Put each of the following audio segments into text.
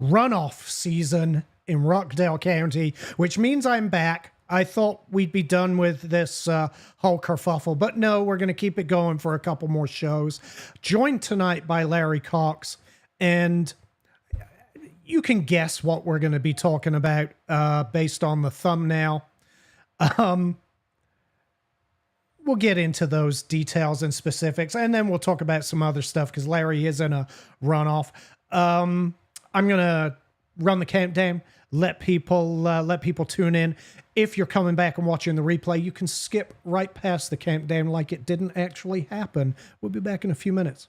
runoff season in Rockdale County, which means I'm back. I thought we'd be done with this whole kerfuffle, but no, we're going to keep it going for a couple more shows. Joined tonight by Larry Cox, and you can guess what we're going to be talking about based on the thumbnail. We'll get into those details and specifics, and then we'll talk about some other stuff because Larry is in a runoff. I'm going to run the countdown, let people tune in. If you're coming back and watching the replay, you can skip right past the countdown like it didn't actually happen. We'll be back in a few minutes.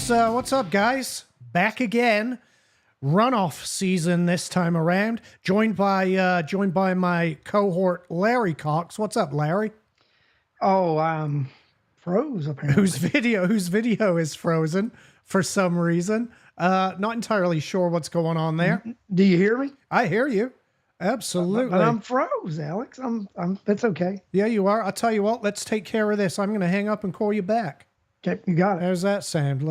What's up, guys? Back again. Runoff season this time around. Joined by my cohort Larry Cox. What's up, Larry? Oh, froze apparently. Whose video is frozen for some reason. Not entirely sure what's going on there. Do you hear me? I hear you. Absolutely. But I'm froze, Alex. That's okay. Yeah, you are. I'll tell you what. Let's take care of this. I'm going to hang up and call you back. Okay, you got it. How's that sound?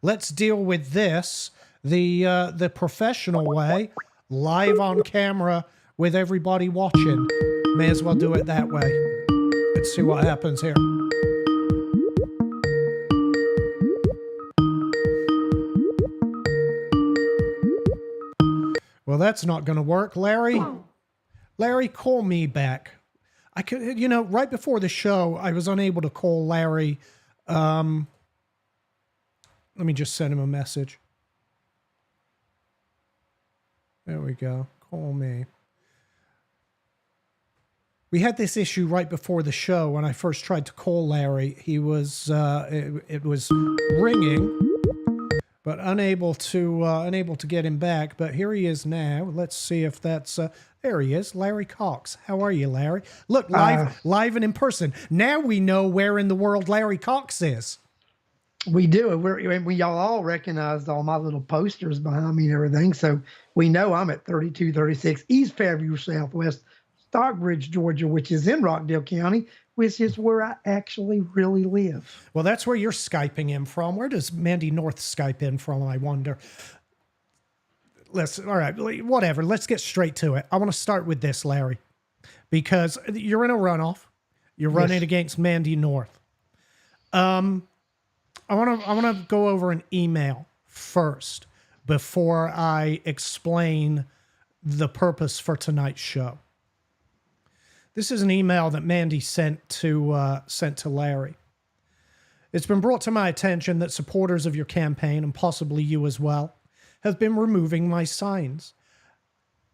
Let's deal with this the professional way, live on camera with everybody watching. May as well do it that way. Let's see what happens here. Well, that's not going to work, Larry. Larry, call me back. I could, right before the show, I was unable to call Larry. Let me just send him a message. There we go. Call me. We had this issue right before the show when I first tried to call Larry. He was, it was ringing, but unable to get him back. But here he is now. Let's see if that's there he is, Larry Cox. How are you, Larry? Look, live and in person. Now we know where in the world Larry Cox is. We do. We y'all all recognized all my little posters behind me and everything. So we know I'm at 3236 East Fairview Southwest, Stockbridge, Georgia, which is in Rockdale County, which is where I actually really live. Well, that's where you're Skyping in from. Where does Mandy North Skype in from, I wonder? All right, whatever. Let's get straight to it. I want to start with this, Larry, because you're in a runoff. You're running against Mandy North. I want to go over an email first before I explain the purpose for tonight's show. This is an email that Mandy sent to Larry. It's been brought to my attention that supporters of your campaign, and possibly you as well, have been removing my signs.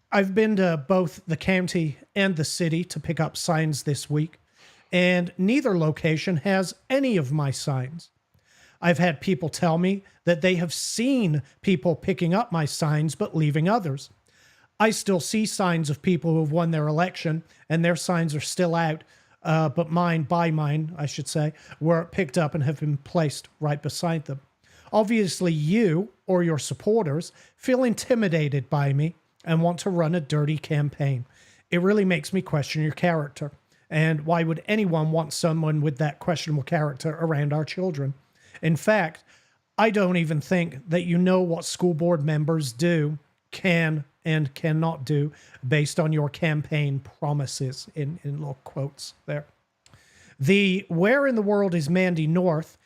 I've been to both the county and the city to pick up signs this week, and neither location has any of my signs. I've had people tell me that they have seen people picking up my signs but leaving others. I still see signs of people who have won their election, and their signs are still out, but mine, I should say, were picked up and have been placed right beside them. Obviously, you or your supporters feel intimidated by me and want to run a dirty campaign. It really makes me question your character. And why would anyone want someone with that questionable character around our children? In fact, I don't even think that you know what school board members do, can, and cannot do based on your campaign promises, in little quotes there. The where in the world is Mandy North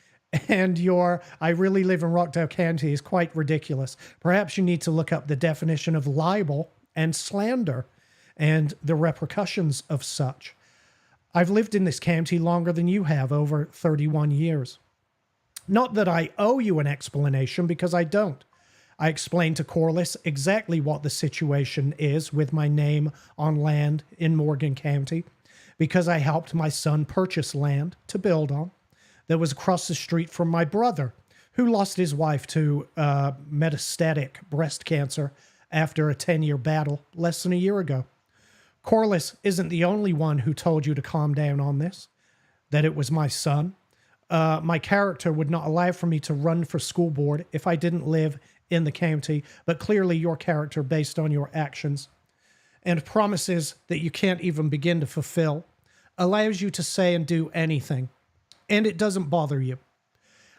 and your I really live in Rockdale County is quite ridiculous. Perhaps you need to look up the definition of libel and slander and the repercussions of such. I've lived in this county longer than you have, over 31 years. Not that I owe you an explanation, because I don't. I explained to Corliss exactly what the situation is with my name on land in Morgan County, because I helped my son purchase land to build on that was across the street from my brother, who lost his wife to metastatic breast cancer after a 10-year battle less than a year ago. Corliss isn't the only one who told you to calm down on this, that it was my son. My character would not allow for me to run for school board if I didn't live in the county, but clearly your character, based on your actions and promises that you can't even begin to fulfill, allows you to say and do anything, and it doesn't bother you.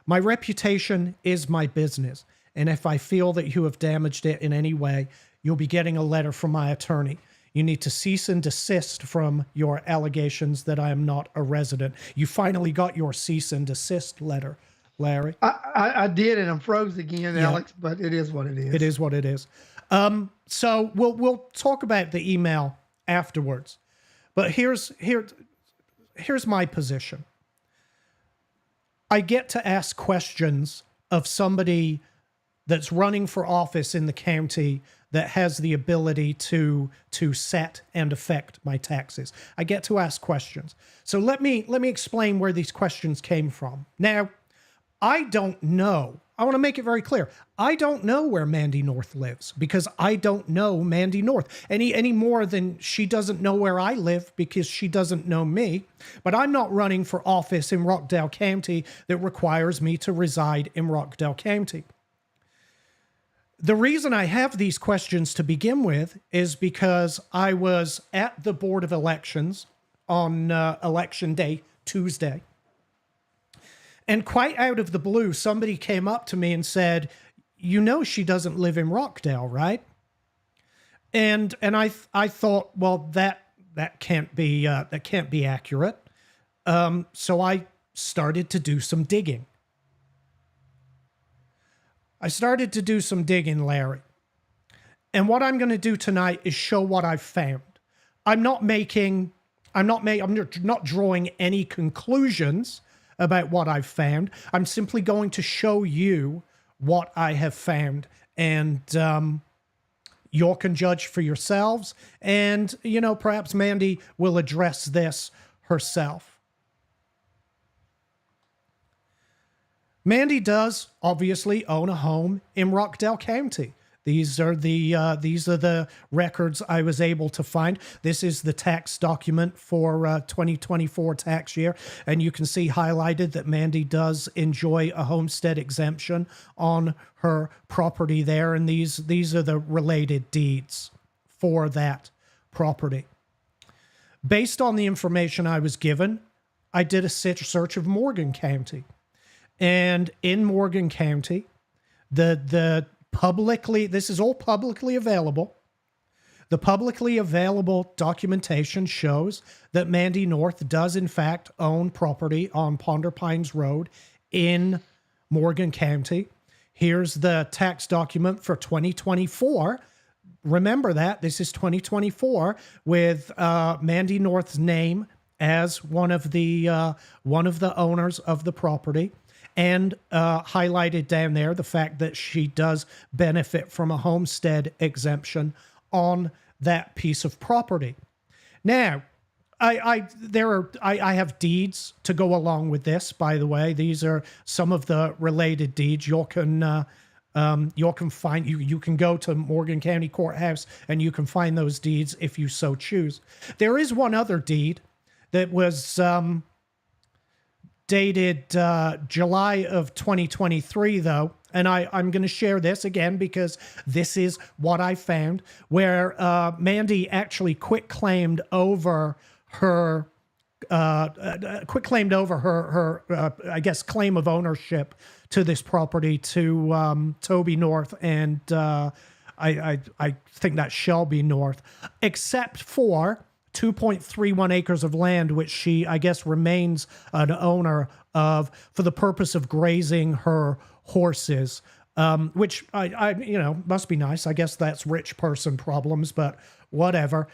My reputation is my business, and if I feel that you have damaged it in any way, you'll be getting a letter from my attorney. You need to cease and desist from your allegations that I am not a resident. You finally got your cease and desist letter, Larry. I did, and I'm froze again, Alex, but it is what it is. It is what it is. So we'll talk about the email afterwards. But here's my position. I get to ask questions of somebody that's running for office in the county that has the ability to set and affect my taxes. I get to ask questions. So let me explain where these questions came from. Now, I don't know. I want to make it very clear. I don't know where Mandy North lives, because I don't know Mandy North any more than she doesn't know where I live because she doesn't know me. But I'm not running for office in Rockdale County that requires me to reside in Rockdale County. The reason I have these questions to begin with is because I was at the Board of Elections on Election Day, Tuesday. And quite out of the blue, somebody came up to me and said, "You know she doesn't live in Rockdale, right?" And I thought, well, that can't be accurate. So I started to do some digging. Larry. And what I'm going to do tonight is show what I've found. I'm not drawing any conclusions about what I've found. I'm simply going to show you what I have found, and you can judge for yourselves. And, perhaps Mandy will address this herself. Mandy does obviously own a home in Rockdale County. These are the records I was able to find. This is the tax document for 2024 tax year, and you can see highlighted that Mandy does enjoy a homestead exemption on her property there, and these are the related deeds for that property. Based on the information I was given, I did a search of Morgan County. And in Morgan County, the publicly, this is all publicly available. The publicly available documentation shows that Mandy North does in fact own property on Ponder Pines Road in Morgan County. Here's the tax document for 2024. Remember that this is 2024 with Mandy North's name as one of the owners of the property. And highlighted down there the fact that she does benefit from a homestead exemption on that piece of property. Now, I have deeds to go along with this. By the way, these are some of the related deeds. You can find you can go to Morgan County Courthouse and you can find those deeds if you so choose. There is one other deed that was dated July of 2023, though, and I'm going to share this again because this is what I found, where Mandy actually quit-claimed over her I guess, claim of ownership to this property to Toby North and I think that's Shelby North, except for 2.31 acres of land, which she, I guess, remains an owner of for the purpose of grazing her horses, which I must be nice. I guess that's rich person problems, but whatever.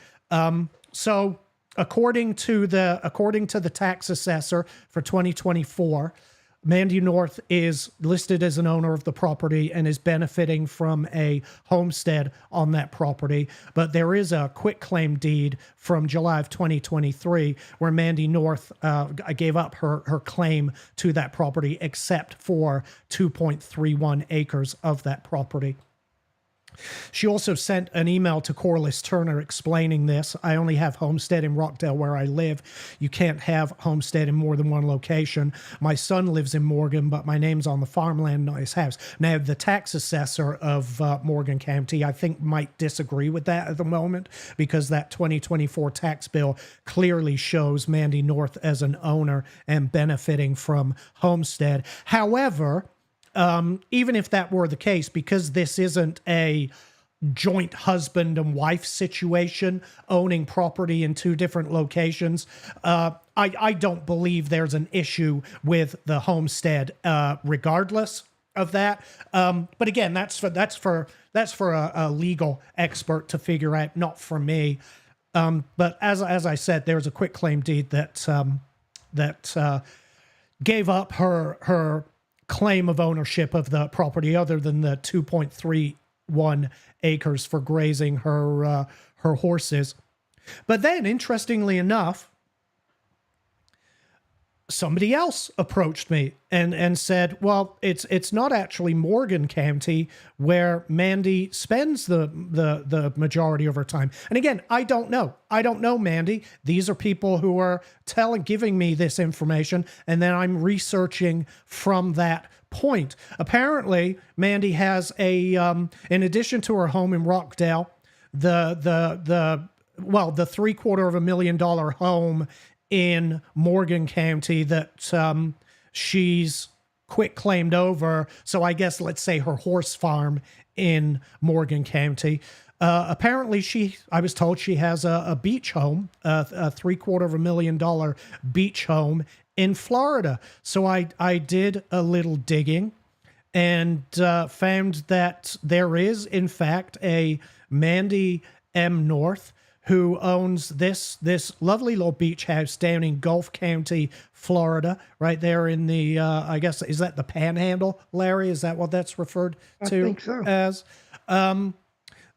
So according to the tax assessor for 2024, Mandy North is listed as an owner of the property and is benefiting from a homestead on that property. But there is a quitclaim deed from July of 2023 where Mandy North gave up her claim to that property except for 2.31 acres of that property. She also sent an email to Corliss Turner explaining this. I only have homestead in Rockdale where I live. You can't have homestead in more than one location. My son lives in Morgan, but my name's on the farmland, not his house. Now, the tax assessor of Morgan County, I think, might disagree with that at the moment because that 2024 tax bill clearly shows Mandy North as an owner and benefiting from homestead. However, even if that were the case, because this isn't a joint husband and wife situation, owning property in two different locations, I don't believe there's an issue with the homestead, regardless of that. But again, that's for a legal expert to figure out, not for me. But as I said, there's a quitclaim deed that gave up her claim of ownership of the property other than the 2.31 acres for grazing her horses. But then, interestingly enough, somebody else approached me and said, well, it's not actually Morgan County where Mandy spends the majority of her time. And again, I don't know, Mandy. These are people who are giving me this information, and then I'm researching from that point. Apparently, Mandy has in addition to her home in Rockdale, the $750,000 home in Morgan County that she's quitclaimed over. So I guess, let's say, her horse farm in Morgan County. Apparently, I was told she has a beach home, a $750,000 beach home in Florida. So I did a little digging and found that there is, in fact, a Mandy M. North who owns this lovely little beach house down in Gulf County, Florida, right there in the, I guess, is that the Panhandle, Larry? Is that what that's referred to I think so. as?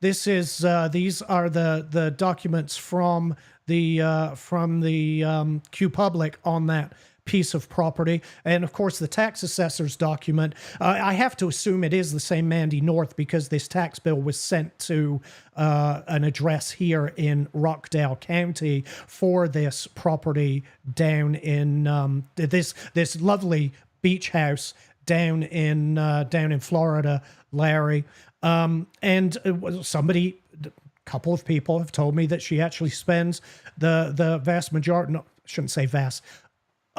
These are the documents from the Q Public on that piece of property. And of course, the tax assessor's document, I have to assume it is the same Mandy North because this tax bill was sent to an address here in Rockdale County for this property down in this lovely beach house down in Florida, Larry. And somebody, a couple of people have told me that she actually spends the vast majority, no, I shouldn't say vast,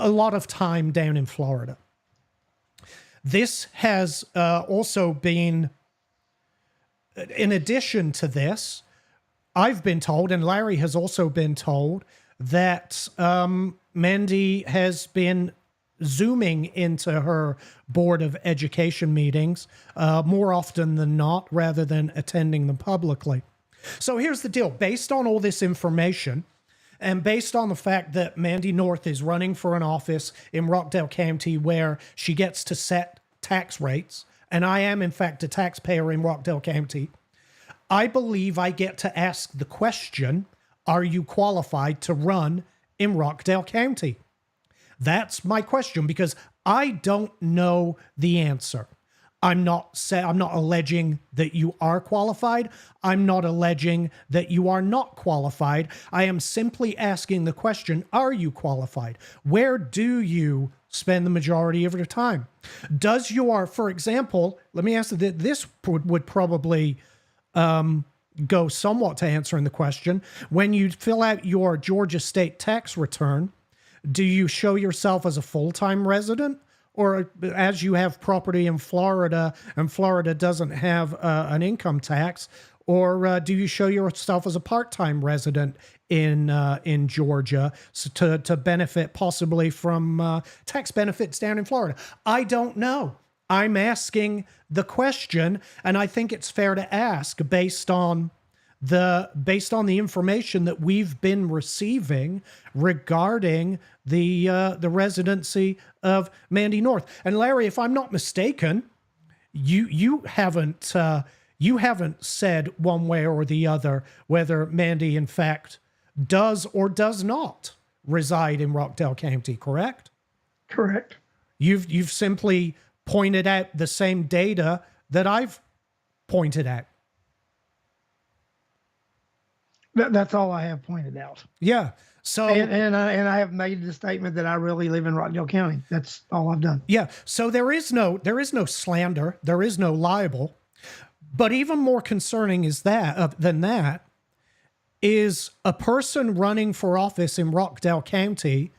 a lot of time down in Florida. This has also been, in addition to this, I've been told, and Larry has also been told, that Mandy has been Zooming into her Board of Education meetings more often than not, rather than attending them publicly. So here's the deal. Based on all this information, and based on the fact that Mandy North is running for an office in Rockdale County where she gets to set tax rates, and I am, in fact, a taxpayer in Rockdale County, I believe I get to ask the question, are you qualified to run in Rockdale County? That's my question, because I don't know the answer. I'm not alleging that you are qualified. I'm not alleging that you are not qualified. I am simply asking the question, are you qualified? Where do you spend the majority of your time? Does your, for example, let me ask that this would probably go somewhat to answering the question. When you fill out your Georgia state tax return, do you show yourself as a full-time resident? Or as you have property in Florida and Florida doesn't have an income tax, or do you show yourself as a part-time resident in Georgia to benefit possibly from tax benefits down in Florida? I don't know. I'm asking the question, and I think it's fair to ask based on the information that we've been receiving regarding the residency of Mandy North. And Larry, if I'm not mistaken, you haven't said one way or the other whether Mandy in fact does or does not reside in Rockdale County, correct? Correct. You've simply pointed out the same data that I've pointed out. That's all I have pointed out. Yeah. So and I have made the statement that I really live in Rockdale County. That's all I've done. Yeah. So there is no slander. There is no libel. But even more concerning is than that is a person running for office in Rockdale County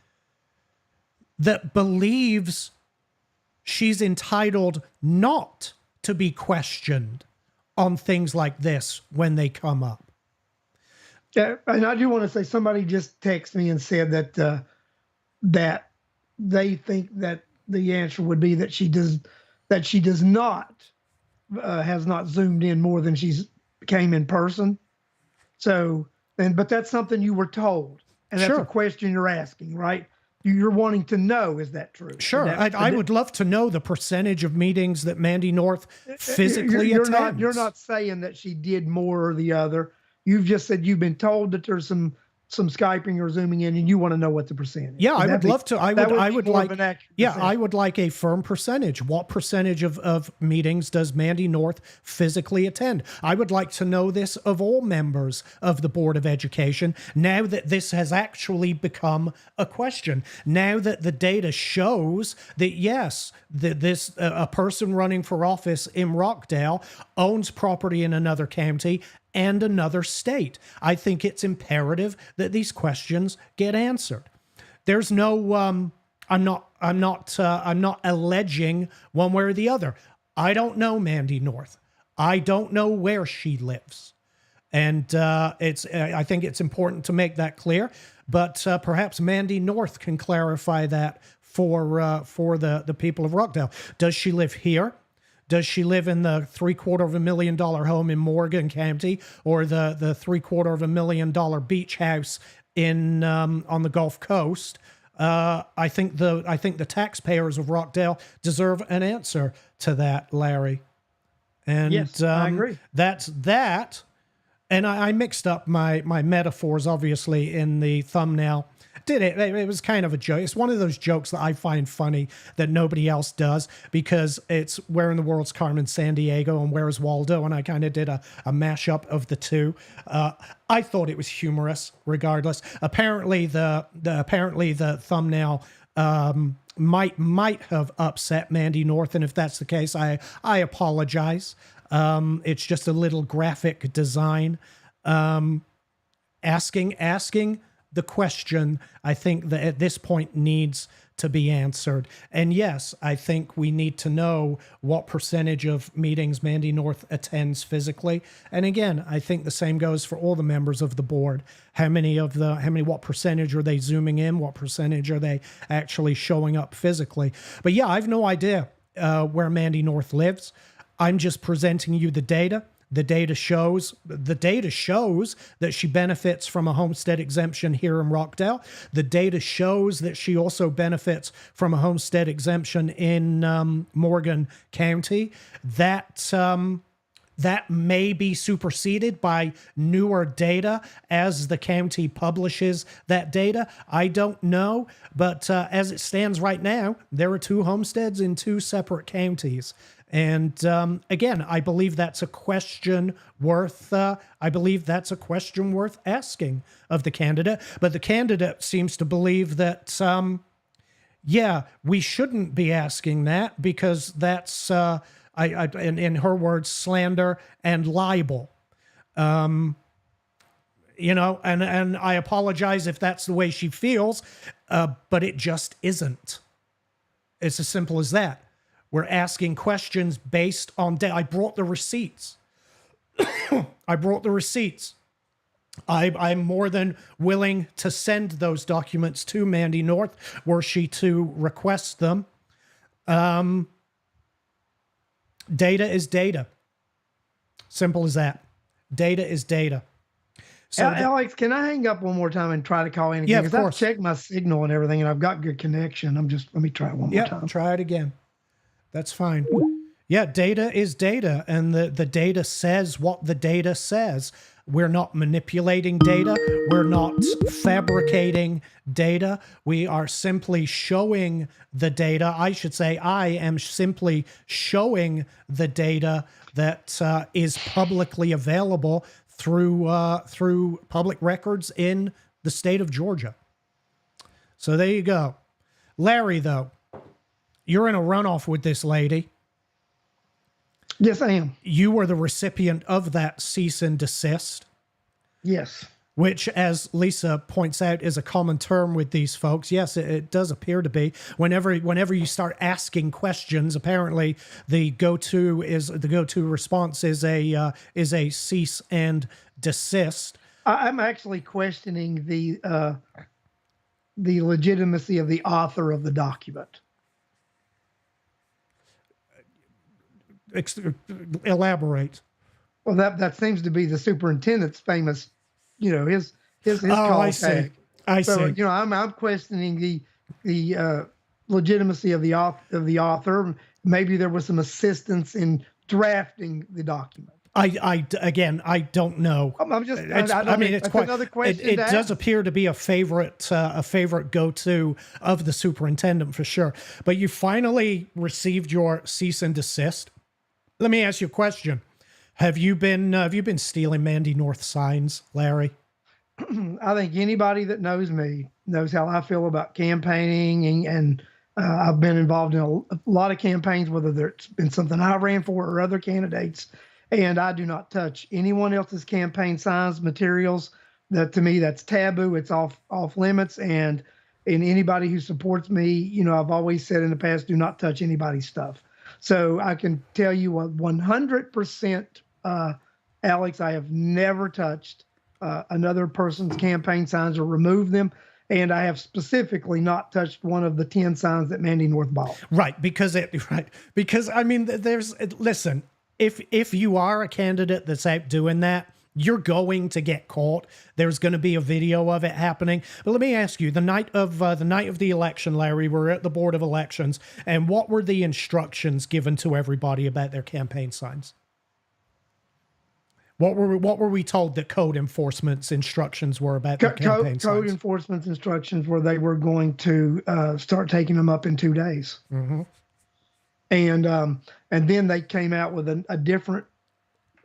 that believes she's entitled not to be questioned on things like this when they come up. Yeah, and I do want to say somebody just texted me and said that that they think that the answer would be that she does not has not zoomed in more than she's came in person. So, but that's something you were told, and that's Sure. a question you're asking, right? You're wanting to know, is that true? Sure. I would love to know the percentage of meetings that Mandy North physically attends. You're not saying that she did more or the other. You've just said you've been told that there's some Skyping or Zooming in, and you want to know what the percentage. Yeah, I would love to. I would like. Yeah, percentage. I would like a firm percentage. What percentage of meetings does Mandy North physically attend? I would like to know this of all members of the Board of Education. Now that this has actually become a question, now that the data shows that yes, that a person running for office in Rockdale owns property in another county and another state. I think it's imperative that these questions get answered. There's no, I'm not alleging one way or the other. I don't know Mandy North. I don't know where she lives, and I think it's important to make that clear. But perhaps Mandy North can clarify that for the people of Rockdale. Does she live here? Does she live in the $750,000 home in Morgan County, or the $750,000 beach house in on the Gulf Coast? I think the taxpayers of Rockdale deserve an answer to that, Larry. And yes, I agree. That's that. And I mixed up my metaphors, obviously, in the thumbnail did it. It was kind of a joke. It's one of those jokes that I find funny that nobody else does, because it's where in the world's Carmen Sandiego and where's Waldo, and I kind of did a mashup of the two. I thought it was humorous, regardless. Apparently, the thumbnail might have upset Mandy North, and if that's the case, I apologize. It's just a little graphic design. Asking the question, I think that at this point needs to be answered. And yes, I think we need to know what percentage of meetings Mandy North attends physically. And again, I think the same goes for all the members of the board. What percentage are they zooming in? What percentage are they actually showing up physically? But yeah, I have no idea where Mandy North lives. I'm just presenting you the data. The data shows that she benefits from a homestead exemption here in Rockdale. The data shows that she also benefits from a homestead exemption in Morgan County. That may be superseded by newer data as the county publishes that data. I don't know, but as it stands right now, there are 2 homesteads in 2 separate counties. And again, I believe that's a question worth. Asking of the candidate. But the candidate seems to believe that, we shouldn't be asking that, because that's, in her words, slander and libel. And I apologize if that's the way she feels, but it just isn't. It's as simple as that. We're asking questions based on data. I brought the receipts. I'm more than willing to send those documents to Mandy North were she to request them. Data is data. Simple as that. Data is data. So Alex, can I hang up one more time and try to call in again? Yeah, of course. I've checked my signal and everything, and I've got good connection. Let me try it one more time. Try it again. That's fine. Yeah, data is data, and the data says what the data says. We're not manipulating data. We're not fabricating data. We are simply showing the data. I should say I am simply showing the data that is publicly available through public records in the state of Georgia. So there you go. Larry, though, you're in a runoff with this lady. Yes, I am. You were the recipient of that cease and desist. Yes. Which, as Lisa points out, is a common term with these folks. Yes, it does appear to be. Whenever you start asking questions, apparently the go-to response is a cease and desist. I'm actually questioning the legitimacy of the author of the document. Elaborate. Well, that seems to be the superintendent's famous, his call I tag. See. I so, see. I'm questioning the legitimacy of the author. Maybe there was some assistance in drafting the document. I don't know. I'm just. It's quite another question. It does appear to be a favorite go-to of the superintendent for sure. But you finally received your cease and desist. Let me ask you a question. Have you been stealing Mandy North signs, Larry? I think anybody that knows me knows how I feel about campaigning, and I've been involved in a lot of campaigns, whether it's been something I ran for or other candidates, and I do not touch anyone else's campaign signs, materials. That to me, that's taboo. It's off limits, and anybody who supports me, I've always said in the past, do not touch anybody's stuff. So I can tell you 100%, Alex, I have never touched another person's campaign signs or removed them. And I have specifically not touched one of the 10 signs that Mandy North bought. Right. Because listen, if you are a candidate that's out doing that, you're going to get caught. There's going to be a video of it happening. But let me ask you, the night of the election, Larry, we're at the Board of Elections, and what were the instructions given to everybody about their campaign signs? What were we told that code enforcement's instructions were about the campaign Code signs? enforcement's instructions were they were going to start taking them up in 2 days. Mm-hmm. And then they came out with a different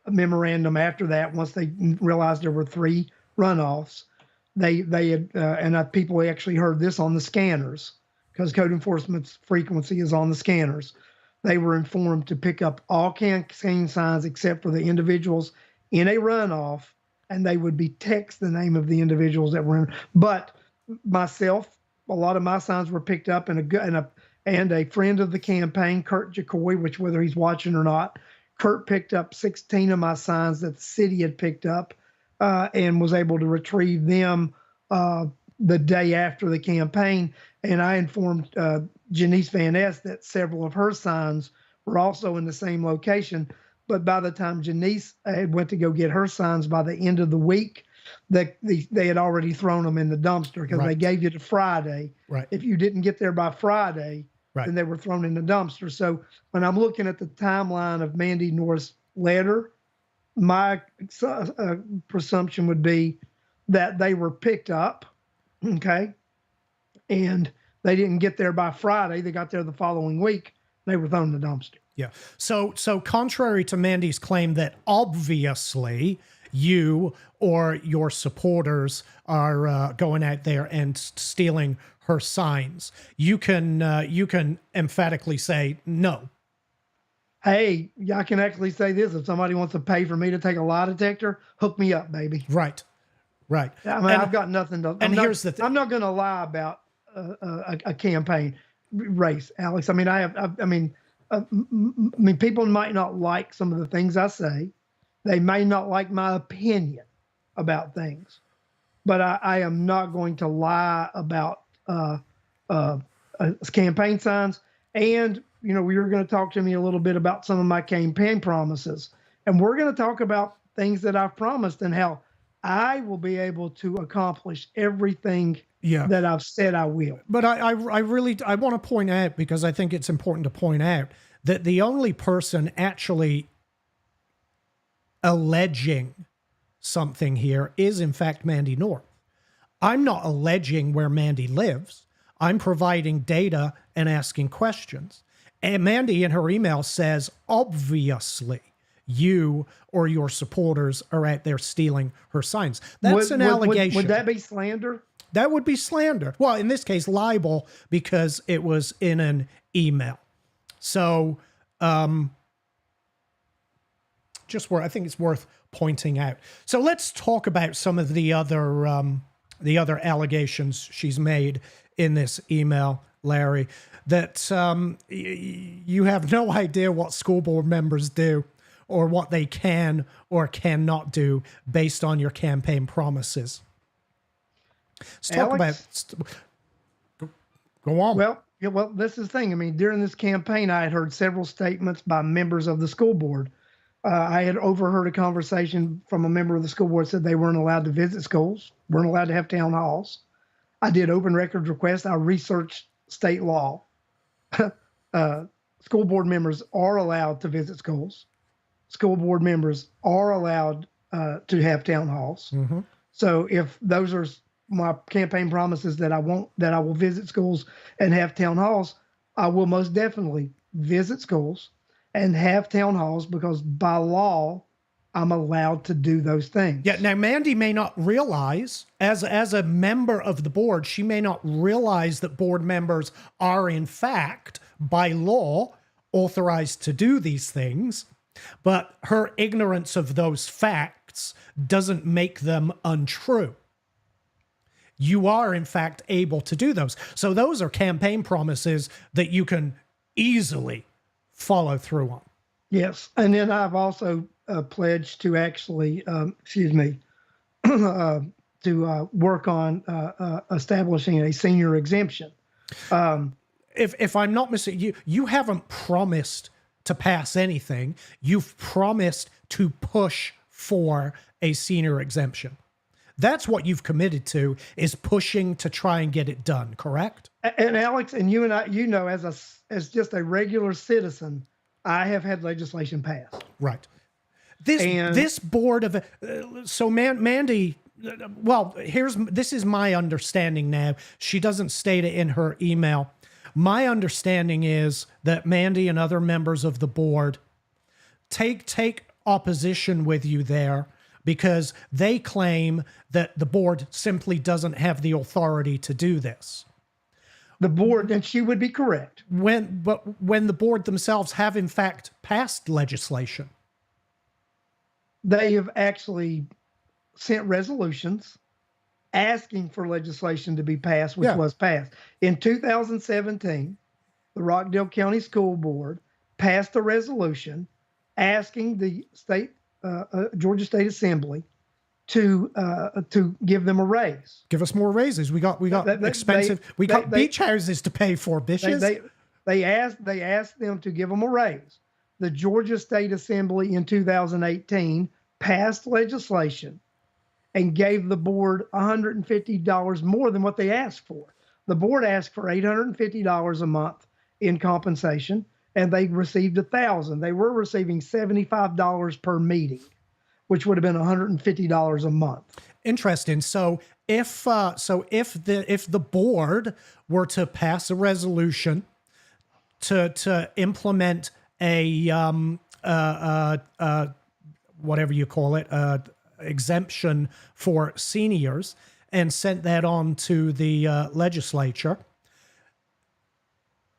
memorandum after that. Once they realized there were 3 runoffs, they had people actually heard this on the scanners, because code enforcement's frequency is on the scanners. They were informed to pick up all campaign signs except for the individuals in a runoff, and they would be text the name of the individuals that were in. But myself, a lot of my signs were picked up, and a friend of the campaign, Kurt Jacoy, which whether he's watching or not, Kurt picked up 16 of my signs that the city had picked up, and was able to retrieve them the day after the campaign. And I informed Janice Van Ness that several of her signs were also in the same location. But by the time Janice had went to go get her signs by the end of the week, they had already thrown them in the dumpster, because they gave you to Friday. Right. If you didn't get there by Friday, then they were thrown in the dumpster. So when I'm looking at the timeline of Mandy North's letter, my presumption would be that they were picked up, okay, and they didn't get there by Friday. They got there the following week. They were thrown in the dumpster. Yeah. So contrary to Mandy's claim that obviously you or your supporters are going out there and stealing her signs, you can emphatically say no. Hey, I can actually say this: if somebody wants to pay for me to take a lie detector, hook me up, baby. Right. I mean, I've got nothing to. I'm not going to lie about a campaign race, Alex. I mean, people might not like some of the things I say. They may not like my opinion about things, but I am not going to lie about campaign signs. And we were going to talk to me a little bit about some of my campaign promises, and we're going to talk about things that I've promised and how I will be able to accomplish everything that I've said I will. But I really want to point out, because I think it's important to point out, that the only person actually alleging something here is in fact Mandy North. I'm not alleging where Mandy lives. I'm providing data and asking questions. And Mandy in her email says, obviously, you or your supporters are out there stealing her signs. That's an allegation. Would that be slander? That would be slander. Well, in this case, libel, because it was in an email. So, I think it's worth pointing out. So let's talk about some of the other allegations she's made in this email, Larry, that you have no idea what school board members do or what they can or cannot do based on your campaign promises. Let's talk Alex, go on. Well, this is the thing. I mean, during this campaign, I had heard several statements by members of the school board. I had overheard a conversation from a member of the school board that said they weren't allowed to visit schools, weren't allowed to have town halls. I did open records requests. I researched state law. School board members are allowed to visit schools. School board members are allowed to have town halls. Mm-hmm. So if those are my campaign promises that I will visit schools and have town halls, I will most definitely visit schools and have town halls, because by law, I'm allowed to do those things. Yeah. Now, Mandy may not realize, as a member of the board, she may not realize that board members are, in fact, by law, authorized to do these things. But her ignorance of those facts doesn't make them untrue. You are, in fact, able to do those. So those are campaign promises that you can easily follow through on. Yes. And then I've also pledged to actually, to work on establishing a senior exemption. If I'm not mistaken, you haven't promised to pass anything. You've promised to push for a senior exemption. That's what you've committed to, is pushing to try and get it done, correct? And Alex, and you and I, as just a regular citizen, I have had legislation passed. Right. This board of Mandy. Well, this is my understanding now. She doesn't state it in her email. My understanding is that Mandy and other members of the board take opposition with you there because they claim that the board simply doesn't have the authority to do this. The board, and she would be correct. When the board themselves have in fact passed legislation. They have actually sent resolutions asking for legislation to be passed, which was passed. In 2017, the Rockdale County School Board passed a resolution asking the Georgia State Assembly to give them a raise. Give us more raises. We got expensive. We got beach houses to pay for, bitches. They asked them to give them a raise. The Georgia State Assembly in 2018 passed legislation and gave the board $150 more than what they asked for. The board asked for $850 a month in compensation, and they received $1,000. They were receiving $75 per meeting, which would have been $150 a month. Interesting. So if the board were to pass a resolution to implement a whatever you call it, exemption for seniors, and sent that on to the legislature,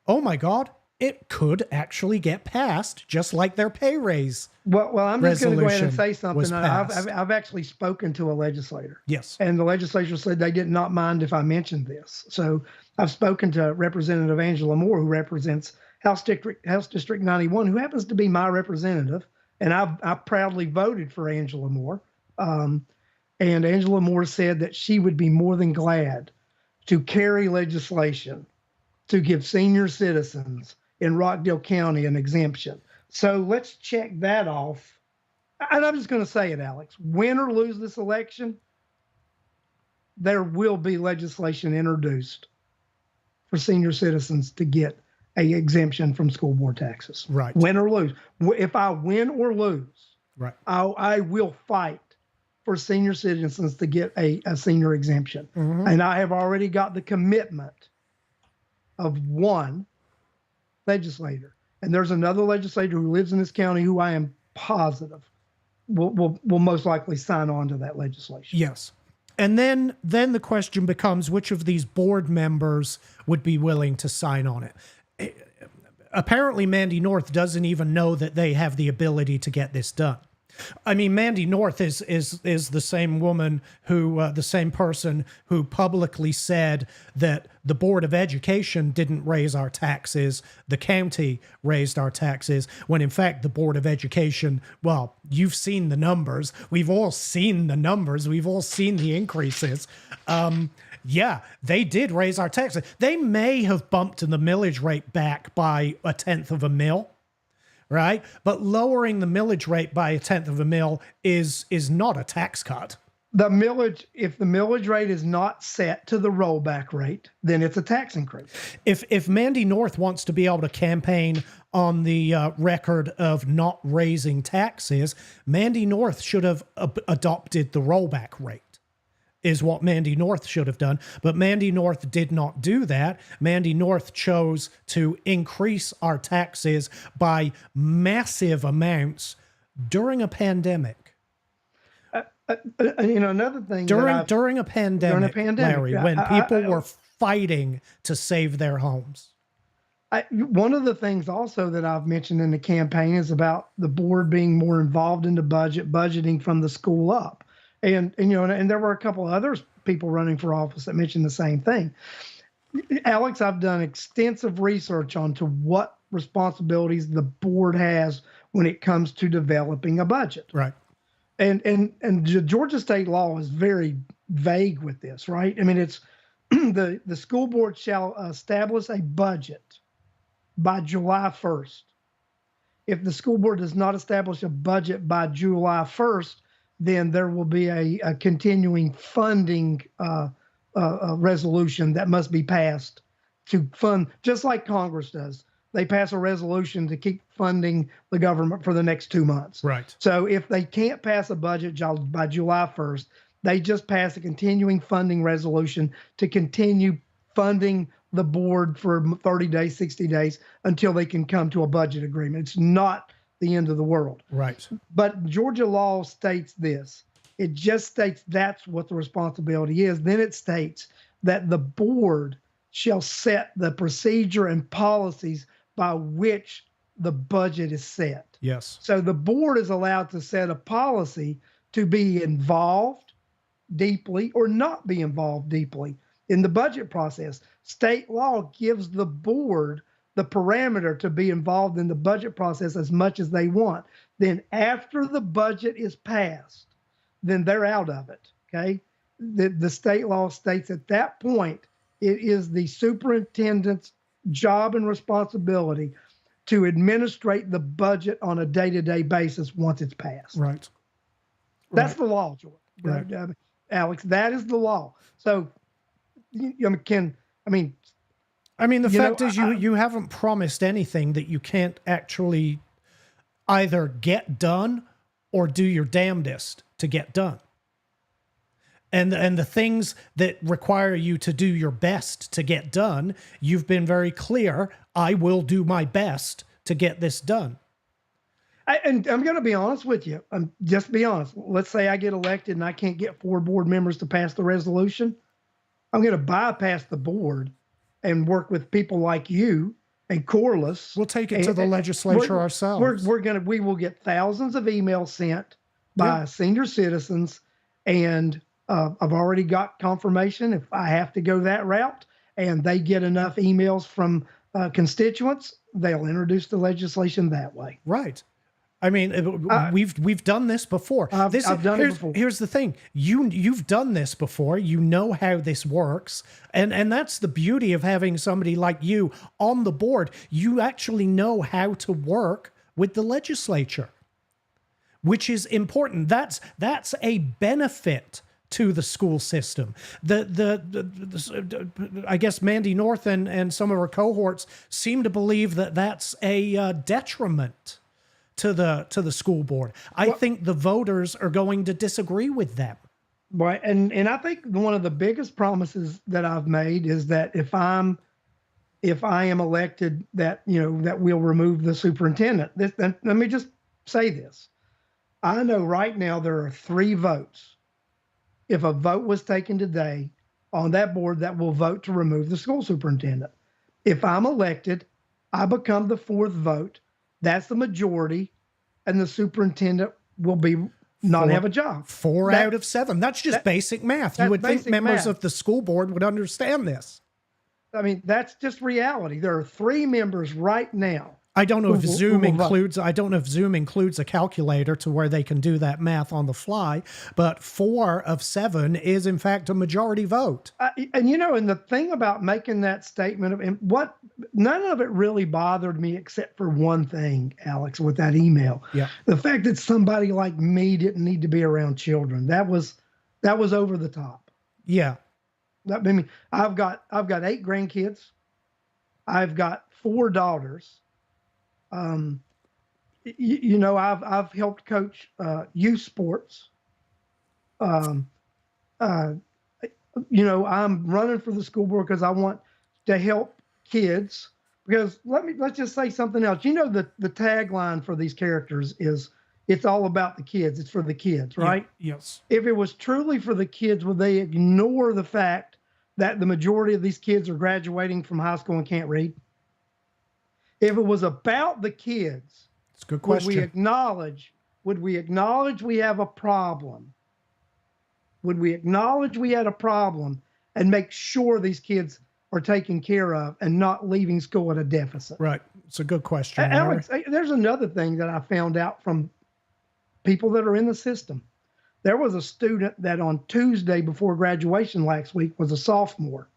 oh my God, it could actually get passed, just like their pay raise. Well, I'm just going to go ahead and say something. I've actually spoken to a legislator. Yes. And the legislature said they did not mind if I mentioned this. So I've spoken to Representative Angela Moore, who represents House District 91, who happens to be my representative. And I proudly voted for Angela Moore. And Angela Moore said that she would be more than glad to carry legislation to give senior citizens in Rockdale County an exemption. So let's check that off. And I'm just going to say it, Alex. Win or lose this election, there will be legislation introduced for senior citizens to get an exemption from school board taxes. Right. Win or lose. If I win or lose, right, I will fight for senior citizens to get a senior exemption. Mm-hmm. And I have already got the commitment of one legislator. And there's another legislator who lives in this county who I am positive will most likely sign on to that legislation. Yes. And then the question becomes, which of these board members would be willing to sign on it? Apparently, Mandy North doesn't even know that they have the ability to get this done. I mean, Mandy North is the same woman who, the same person who publicly said that the Board of Education didn't raise our taxes, the county raised our taxes, when in fact the Board of Education, well, you've seen the numbers. We've all seen the numbers. We've all seen the increases. Yeah, they did raise our taxes. They may have bumped the millage rate back by 1/10 of a mil. Right? But lowering the millage rate by 1/10 of a mil is not a tax cut. The millage, if the millage rate is not set to the rollback rate, then it's a tax increase. If Mandy North wants to be able to campaign on the record of not raising taxes, Mandy North should have adopted the rollback rate. Is what Mandy North should have done. But Mandy North did not do that. Mandy North chose to increase our taxes by massive amounts during a pandemic. Another thing during a pandemic, Larry, when people were fighting to save their homes. One of the things also that I've mentioned in the campaign is about the board being more involved in the budgeting from the school up. And there were a couple of other people running for office that mentioned the same thing. Alex, I've done extensive research onto what responsibilities the board has when it comes to developing a budget. Right. And the Georgia state law is very vague with this, right? I mean, it's the school board shall establish a budget by July 1st. If the school board does not establish a budget by July 1st, then there will be a continuing funding resolution that must be passed to fund, just like Congress does. they pass a resolution to keep funding the government for the next 2 months. Right. So if they can't pass a budget by July 1st, they just pass a continuing funding resolution to continue funding the board for 30 days, 60 days until they can come to a budget agreement. It's not the end of the world. Right. But Georgia law states this. It just states that's what the responsibility is. Then it states that the board shall set the procedure and policies by which the budget is set. Yes. So the board is allowed to set a policy to be involved deeply or not be involved deeply in the budget process. State law gives the board the parameter to be involved in the budget process as much as they want. Then after the budget is passed, then they're out of it, okay? The state law states at that point, it is the superintendent's job and responsibility to administrate the budget on a day-to-day basis once it's passed. Right. That's the law, George. Right. Alex, that is the law. So, the fact is you haven't promised anything that you can't actually either get done or do your damnedest to get done. And the things that require you to do your best to get done, you've been very clear, I will do my best to get this done. And I'm going to be honest with you. Just be honest. Let's say I get elected and I can't get 4 board members to pass the resolution. I'm going to bypass the board and work with people like you and Corliss. We'll take it to the legislature ourselves. We will get thousands of emails sent by senior citizens, and I've already got confirmation if I have to go that route and they get enough emails from constituents, they'll introduce the legislation that way. Right. I mean, we've done this before. I've done it before. Here's the thing: you've done this before. You know how this works, and that's the beauty of having somebody like you on the board. You actually know how to work with the legislature, which is important. That's a benefit to the school system. I guess Mandy North and some of her cohorts seem to believe that that's a detriment to the school board. I think the voters are going to disagree with them. Right, and I think one of the biggest promises that I've made is that if I am elected, that we'll remove the superintendent. Let me just say this: I know right now there are 3 votes. If a vote was taken today on that board, that will vote to remove the school superintendent. If I'm elected, I become the 4th vote. That's the majority, and the superintendent will not have a job. 4 out of 7. That's just basic math. You would think members of the school board would understand this. I mean, that's just reality. There are 3 members right now. I don't know if Zoom includes a calculator to where they can do that math on the fly, but 4 of 7 is in fact a majority vote. And the thing about making that statement, none of it really bothered me except for one thing, Alex, with that email. Yeah. The fact that somebody like me didn't need to be around children. That was over the top. Yeah. I mean, I've got 8 grandkids. I've got 4 daughters. I've helped coach youth sports. I'm running for the school board because I want to help kids. Because let's just say something else. The tagline for these characters is it's all about the kids. It's for the kids, right? Yeah, yes. If it was truly for the kids, would they ignore the fact that the majority of these kids are graduating from high school and can't read? If it was about the kids, it's a good question. Would we acknowledge we have a problem? Would we acknowledge we had a problem and make sure these kids are taken care of and not leaving school at a deficit? Right. It's a good question. Alex, there's another thing that I found out from people that are in the system. There was a student that on Tuesday before graduation last week was a sophomore.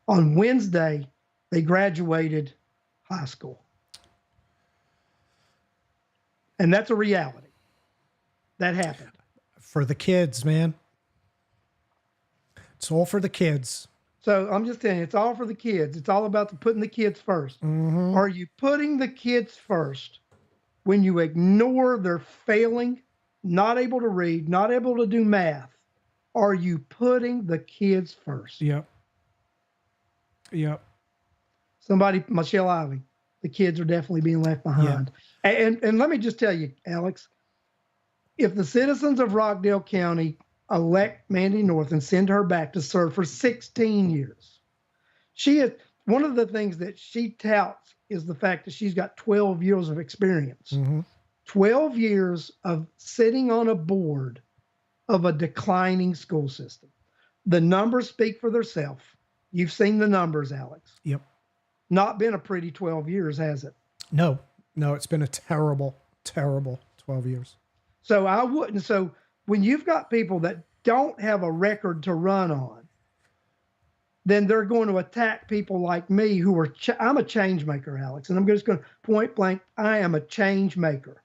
On Wednesday, they graduated high school. And that's a reality. That happened. For the kids, man. It's all for the kids. So I'm just telling you, it's all for the kids. It's all about putting the kids 1st. Mm-hmm. Are you putting the kids first when you ignore their failing, not able to read, not able to do math? Are you putting the kids first? Yep. Yep. Somebody, Michelle Ivy, the kids are definitely being left behind. And let me just tell you, Alex, if the citizens of Rockdale County elect Mandy North and send her back to serve for 16 years, she is one of the things that she touts is the fact that she's got 12 years of experience. Mm-hmm. 12 years of sitting on a board of a declining school system. The numbers speak for themselves. You've seen the numbers, Alex. Yep. Not been a pretty 12 years, has it? No, it's been a terrible, terrible 12 years. So I wouldn't. So when you've got people that don't have a record to run on, then they're going to attack people like me who are, I'm a change maker, Alex. And I'm just going to point blank, I am a change maker.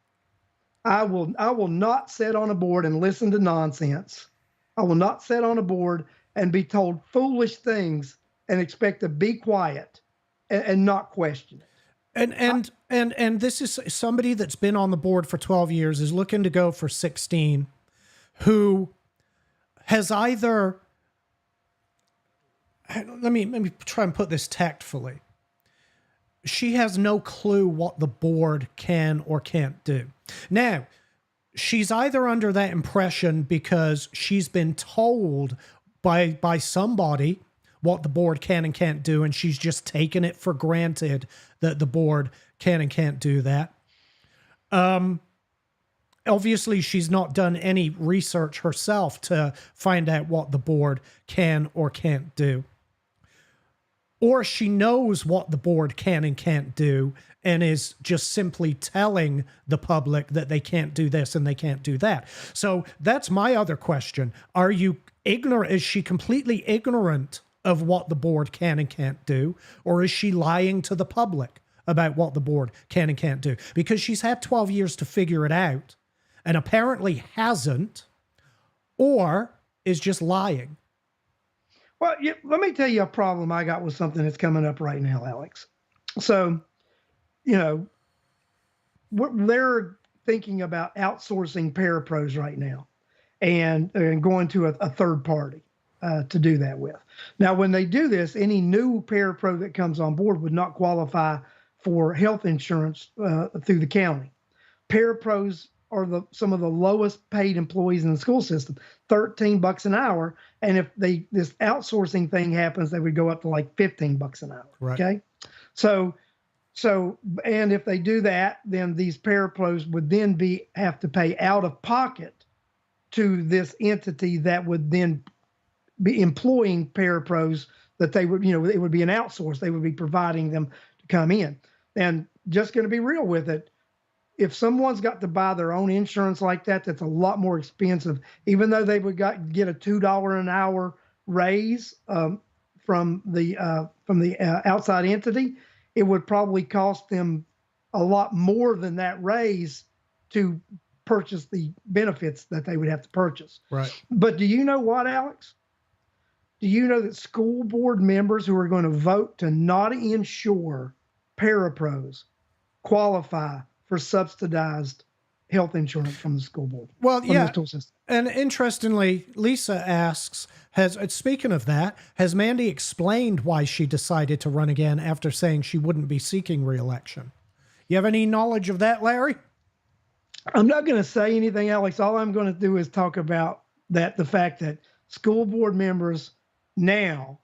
I will not sit on a board and listen to nonsense. I will not sit on a board and be told foolish things and expect to be quiet and not question it. And this is somebody that's been on the board for 12 years, is looking to go for 16, who has either, let me try and put this tactfully. She has no clue what the board can or can't do. Now, she's either under that impression because she's been told by somebody what the board can and can't do, and she's just taken it for granted that the board can and can't do that. Obviously, she's not done any research herself to find out what the board can or can't do. Or she knows what the board can and can't do and is just simply telling the public that they can't do this and they can't do that. So that's my other question. Are you ignorant? Is she completely ignorant of what the board can and can't do? Or is she lying to the public about what the board can and can't do? Because she's had 12 years to figure it out and apparently hasn't, or is just lying. Well, let me tell you a problem I got with something that's coming up right now, Alex. So, they're thinking about outsourcing parapros right now and going to a third party to do that with. Now, when they do this, any new parapro that comes on board would not qualify for health insurance through the county. Parapros are some of the lowest paid employees in the school system, $13 an hour. And if this outsourcing thing happens, they would go up to like $15 an hour. Right. Okay. So, and if they do that, then these parapros would then have to pay out of pocket to this entity that would then be employing parapros that they would, it would be an outsource. They would be providing them to come in. And just going to be real with it. If someone's got to buy their own insurance like that, that's a lot more expensive, even though they would get a $2 an hour raise from the outside entity, it would probably cost them a lot more than that raise to purchase the benefits that they would have to purchase. Right. But do you know what, Alex? Do you know that school board members who are going to vote to not insure parapros qualify for subsidized health insurance from the school board? Well, yeah. The school system. And interestingly, Lisa asks, speaking of that, has Mandy explained why she decided to run again after saying she wouldn't be seeking re-election? You have any knowledge of that, Larry? I'm not going to say anything, Alex. All I'm going to do is talk about the fact that school board members now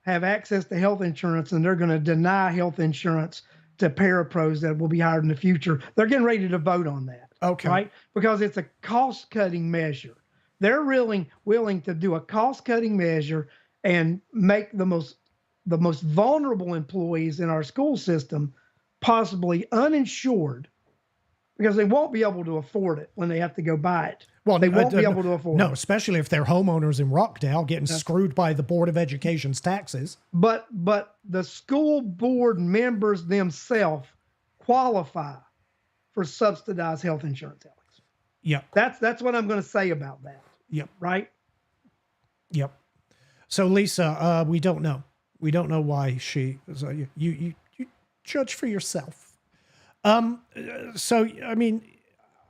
have access to health insurance, and they're going to deny health insurance to parapros that will be hired in the future. They're getting ready to vote on that. Okay. Right? Because it's a cost-cutting measure. They're really willing to do a cost-cutting measure and make the most vulnerable employees in our school system possibly uninsured, because they won't be able to afford it when they have to go buy it. Well, they won't be able to afford it. No, especially if they're homeowners in Rockdale getting screwed by the Board of Education's taxes. But the school board members themselves qualify for subsidized health insurance, Alex. Yep. That's what I'm going to say about that. Yep. Right? Yep. So Lisa, we don't know. We don't know why she. So you judge for yourself. So I mean,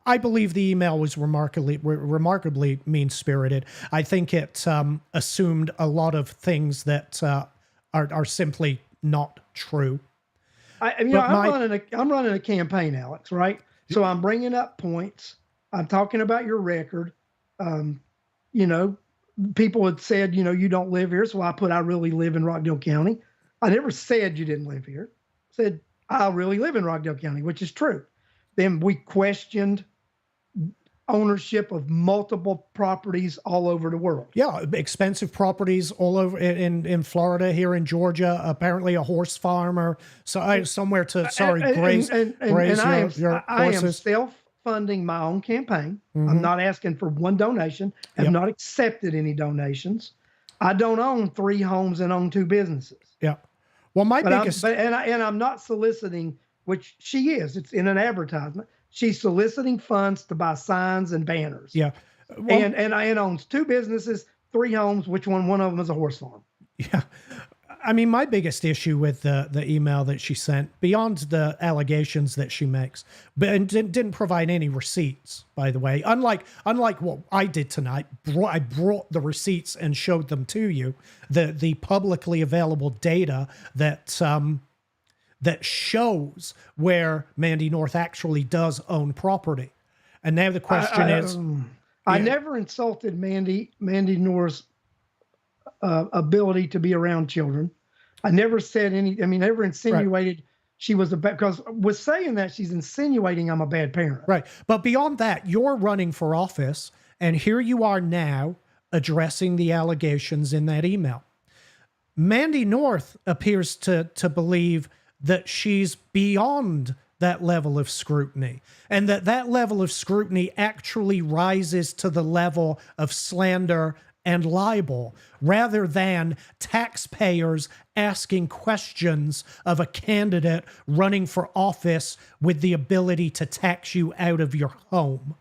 I believe the email was remarkably mean spirited. I think it assumed a lot of things that are simply not true. I'm running a campaign, Alex. Right. So I'm bringing up points. I'm talking about your record. You know, people had said, you don't live here. So I really live in Rockdale County. I never said you didn't live here. I said, I really live in Rockdale County, which is true. Then we questioned ownership of multiple properties all over the world. Yeah, expensive properties all over in Florida, here in Georgia. Apparently, a horse farmer, somewhere to graze your I am horses. self-funding my own campaign. I'm not asking for one donation. I've not accepted any donations. I don't own 3 homes and own 2 businesses. Yeah. Well, I'm not soliciting, which she is. It's in an advertisement. She's soliciting funds to buy signs and banners. Yeah. Well, and owns 2 businesses, 3 homes, which one of them is a horse farm. Yeah. I mean, my biggest issue with the email that she sent, beyond the allegations that she makes, but didn't provide any receipts, by the way. Unlike what I did tonight, I brought the receipts and showed them to you. The publicly available data that shows where Mandy North actually does own property. And now the question is... I never insulted Mandy North's ability to be around children. I never said never insinuated she was because with saying that, she's insinuating I'm a bad parent. Right. But beyond that, you're running for office, and here you are now addressing the allegations in that email. Mandy North appears to believe that she's beyond that level of scrutiny, and that level of scrutiny actually rises to the level of slander and libel, rather than taxpayers asking questions of a candidate running for office with the ability to tax you out of your home.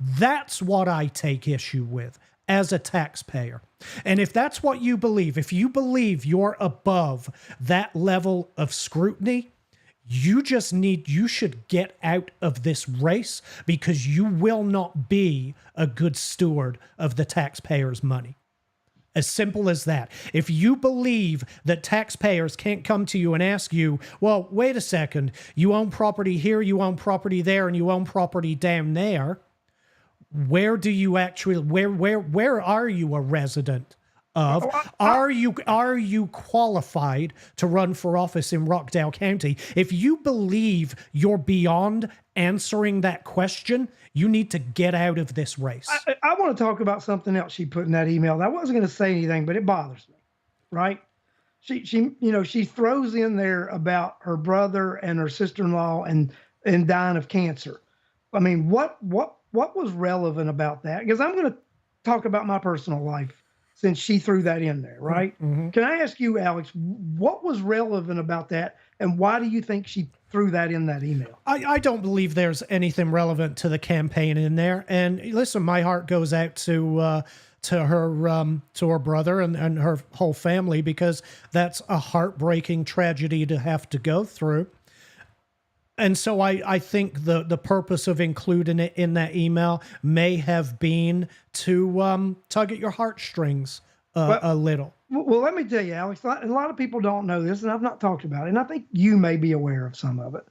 That's what I take issue with as a taxpayer. And if that's what you believe, if you believe you're above that level of scrutiny, you should get out of this race, because you will not be a good steward of the taxpayers' money. As simple as that. If you believe that taxpayers can't come to you and ask you, well, wait a second, you own property here, you own property there, and you own property down there, where do you actually, where are you a resident of? Are you qualified to run for office in Rockdale County? If you believe you're beyond answering that question, you need to get out of this race. I want to talk about something else she put in that email. I wasn't going to say anything, but it bothers me, right? She throws in there about her brother and her sister-in-law and dying of cancer. I mean, what was relevant about that? Because I'm going to talk about my personal life since she threw that in there, right? Mm-hmm. Can I ask you, Alex, what was relevant about that, and why do you think she threw that in that email? I don't believe there's anything relevant to the campaign in there. And listen, my heart goes out to her brother and her whole family, because that's a heartbreaking tragedy to have to go through. And so I think the purpose of including it in that email may have been to tug at your heartstrings a little. Well, let me tell you, Alex, a lot of people don't know this, and I've not talked about it, and I think you may be aware of some of it.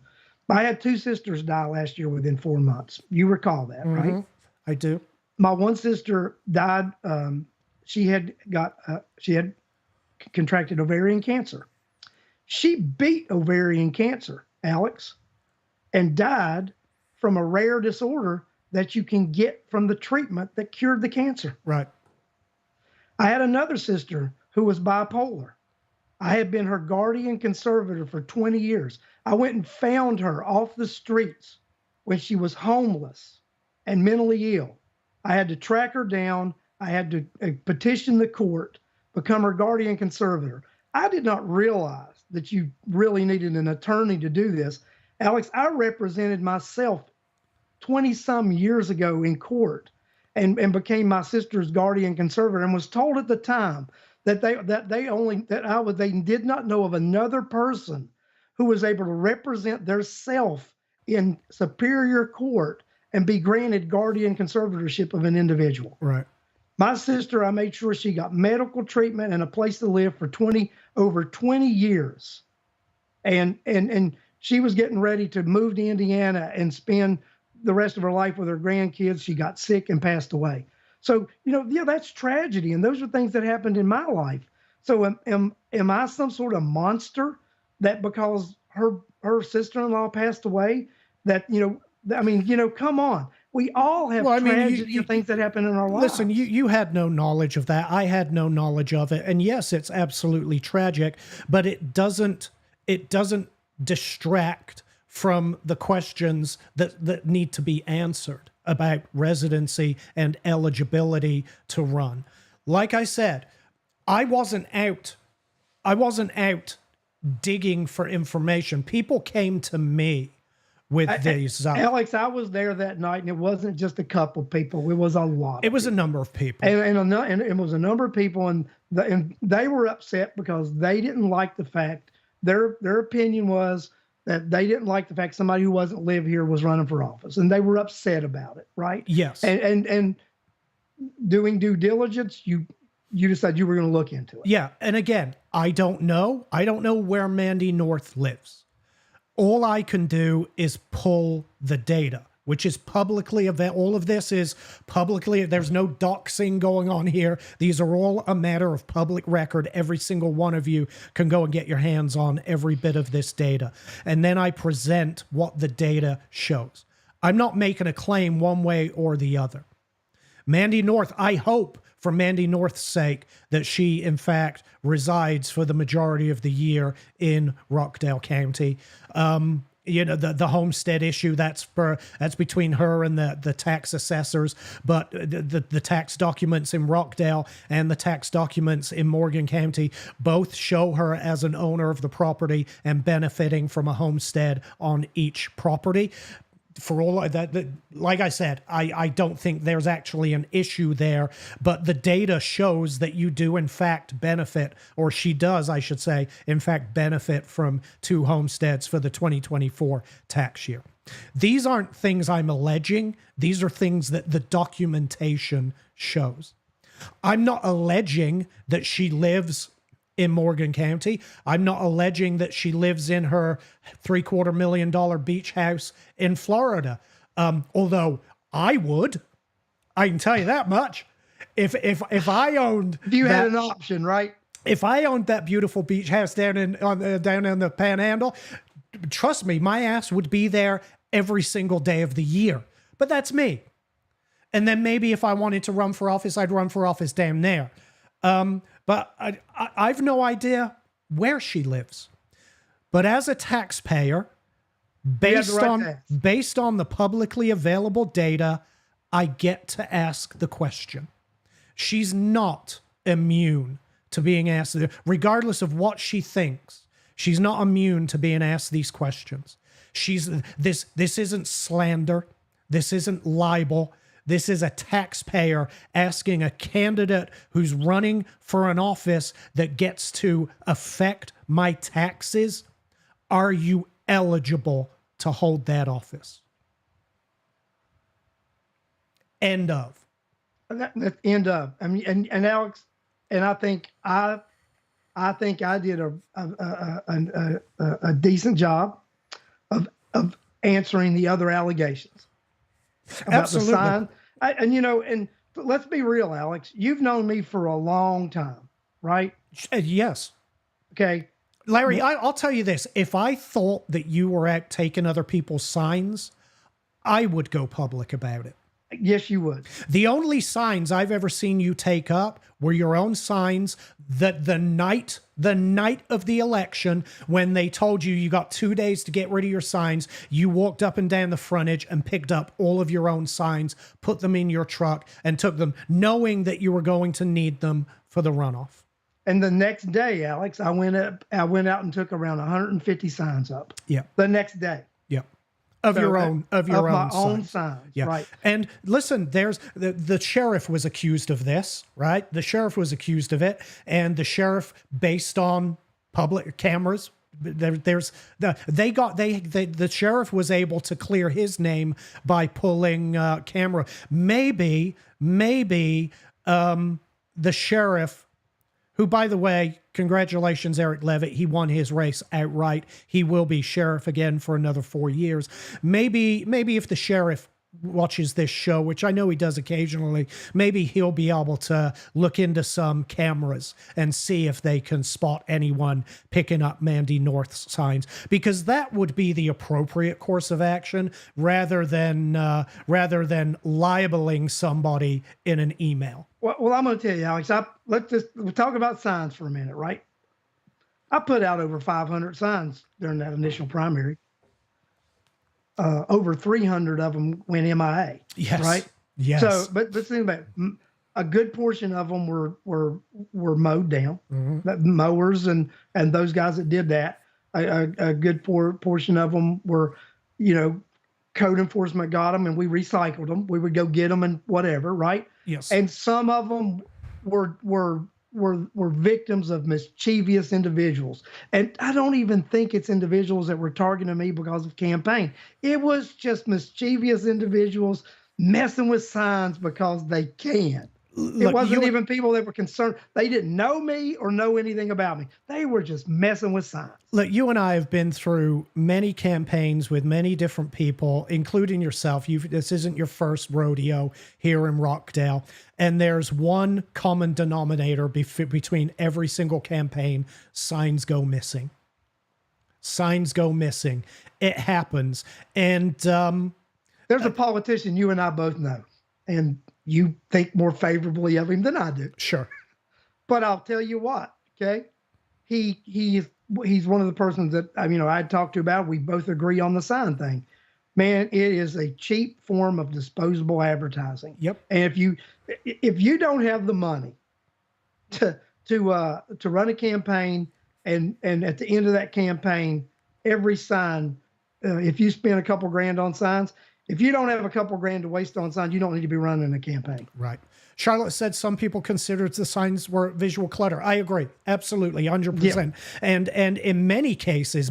I had 2 sisters die last year within 4 months. You recall that, right? I do. My one sister died. She had contracted ovarian cancer. She beat ovarian cancer, Alex, and died from a rare disorder that you can get from the treatment that cured the cancer. Right. I had another sister who was bipolar. I had been her guardian conservator for 20 years. I went and found her off the streets when she was homeless and mentally ill. I had to track her down. I had to petition the court, become her guardian conservator. I did not realize that you really needed an attorney to do this. Alex, I represented myself 20-some years ago in court, and became my sister's guardian conservator, and was told at the time that they did not know of another person who was able to represent their self in superior court and be granted guardian conservatorship of an individual. Right. My sister, I made sure she got medical treatment and a place to live for over 20 years. And she was getting ready to move to Indiana and spend the rest of her life with her grandkids. She got sick and passed away. So, that's tragedy. And those are things that happened in my life. So am I some sort of monster that because her sister-in-law passed away that, come on. We all have tragedy and things that happen in our lives. Listen, you had no knowledge of that. I had no knowledge of it. And yes, it's absolutely tragic, but it doesn't distract from the questions that need to be answered about residency and eligibility to run. Like I said, I wasn't out digging for information. People came to me with these. Alex, I was there that night, and it wasn't just a couple people. It was a lot. It was a number of people. And it was a number of people, and they were upset because they didn't like the fact, their opinion was that they didn't like the fact somebody who wasn't live here was running for office, and they were upset about it, right? Yes. And doing due diligence, you decided you were going to look into it. Yeah, and again, I don't know where Mandy North lives. All I can do is pull the data, which is publicly available. All of this is publicly. There's no doxing going on here. These are all a matter of public record. Every single one of you can go and get your hands on every bit of this data. And then I present what the data shows. I'm not making a claim one way or the other. Mandy North, I hope for Mandy North's sake that she, in fact, resides for the majority of the year in Rockdale County. The homestead issue, that's between her and the tax assessors, but the tax documents in Rockdale and the tax documents in Morgan County both show her as an owner of the property and benefiting from a homestead on each property. For all that, like I said, I don't think there's actually an issue there, but the data shows that you do in fact benefit, or she does, I should say, in fact benefit from 2 homesteads for the 2024 tax year. These aren't things I'm alleging. These are things that the documentation shows. I'm not alleging that she lives in Morgan County. I'm not alleging that she lives in her $750,000 beach house in Florida. Although I can tell you that much. If I owned, if you had an option, right? If I owned that beautiful beach house down in the Panhandle, trust me, my ass would be there every single day of the year. But that's me. And then maybe if I wanted to run for office, I'd run for office down there. But I've no idea where she lives. But as a taxpayer, based on the publicly available data, I get to ask the question. She's not immune to being asked, regardless of what she thinks. She's not immune to being asked these questions. This isn't slander. This isn't libel. This is a taxpayer asking a candidate who's running for an office that gets to affect my taxes, are you eligible to hold that office? End of. End of. I mean, and Alex, and I think I did a decent job of answering the other allegations about Absolutely. the sign. And let's be real, Alex. You've known me for a long time, right? Yes. Okay. Larry, I'll tell you this. If I thought that you were out taking other people's signs, I would go public about it. Yes, you would. The only signs I've ever seen you take up were your own signs that the night of the election, when they told you got 2 days to get rid of your signs, you walked up and down the frontage and picked up all of your own signs, put them in your truck, and took them, knowing that you were going to need them for the runoff. And the next day, Alex, I went out and took around 150 signs up. Yeah. The next day. Yeah. Of So, your own, of your of my own own signs. signs, Yeah. right? And listen, there's the sheriff was accused of this, right? The sheriff was accused of it, and the sheriff, based on public cameras, there's the sheriff was able to clear his name by pulling camera. Maybe the sheriff, who, by the way, congratulations, Eric Levitt. He won his race outright. He will be sheriff again for another 4 years. Maybe if the sheriff watches this show, which I know he does occasionally, maybe he'll be able to look into some cameras and see if they can spot anyone picking up Mandy North's signs, because that would be the appropriate course of action rather than libeling somebody in an email. Well, I'm going to tell you, Alex. We'll talk about signs for a minute, right? I put out over 500 signs during that initial primary. Over 300 of them went MIA. Yes. Right. Yes. So, but think about it. A good portion of them were mowed down. Mowers and those guys that did that. A good portion of them were, code enforcement got them and we recycled them. We would go get them and whatever, right? Yes. And some of them were victims of mischievous individuals. And I don't even think it's individuals that were targeting me because of campaign. It was just mischievous individuals messing with signs because they can. It wasn't even people that were concerned. They didn't know me or know anything about me. They were just messing with signs. Look, you and I have been through many campaigns with many different people, including yourself. This isn't your first rodeo here in Rockdale. And there's one common denominator between every single campaign: signs go missing. Signs go missing. It happens. And there's a politician you and I both know, and you think more favorably of him than I do. Sure. But I'll tell you what, okay? He's one of the persons that I talked to about. We both agree on the sign thing. Man, it is a cheap form of disposable advertising. Yep. And if you don't have the money to run a campaign, and at the end of that campaign, every sign, if you spend a couple grand on signs, if you don't have a couple grand to waste on signs, you don't need to be running a campaign. Right. Charlotte said some people considered the signs were visual clutter. I agree. Absolutely. 100%. Yeah. And in many cases,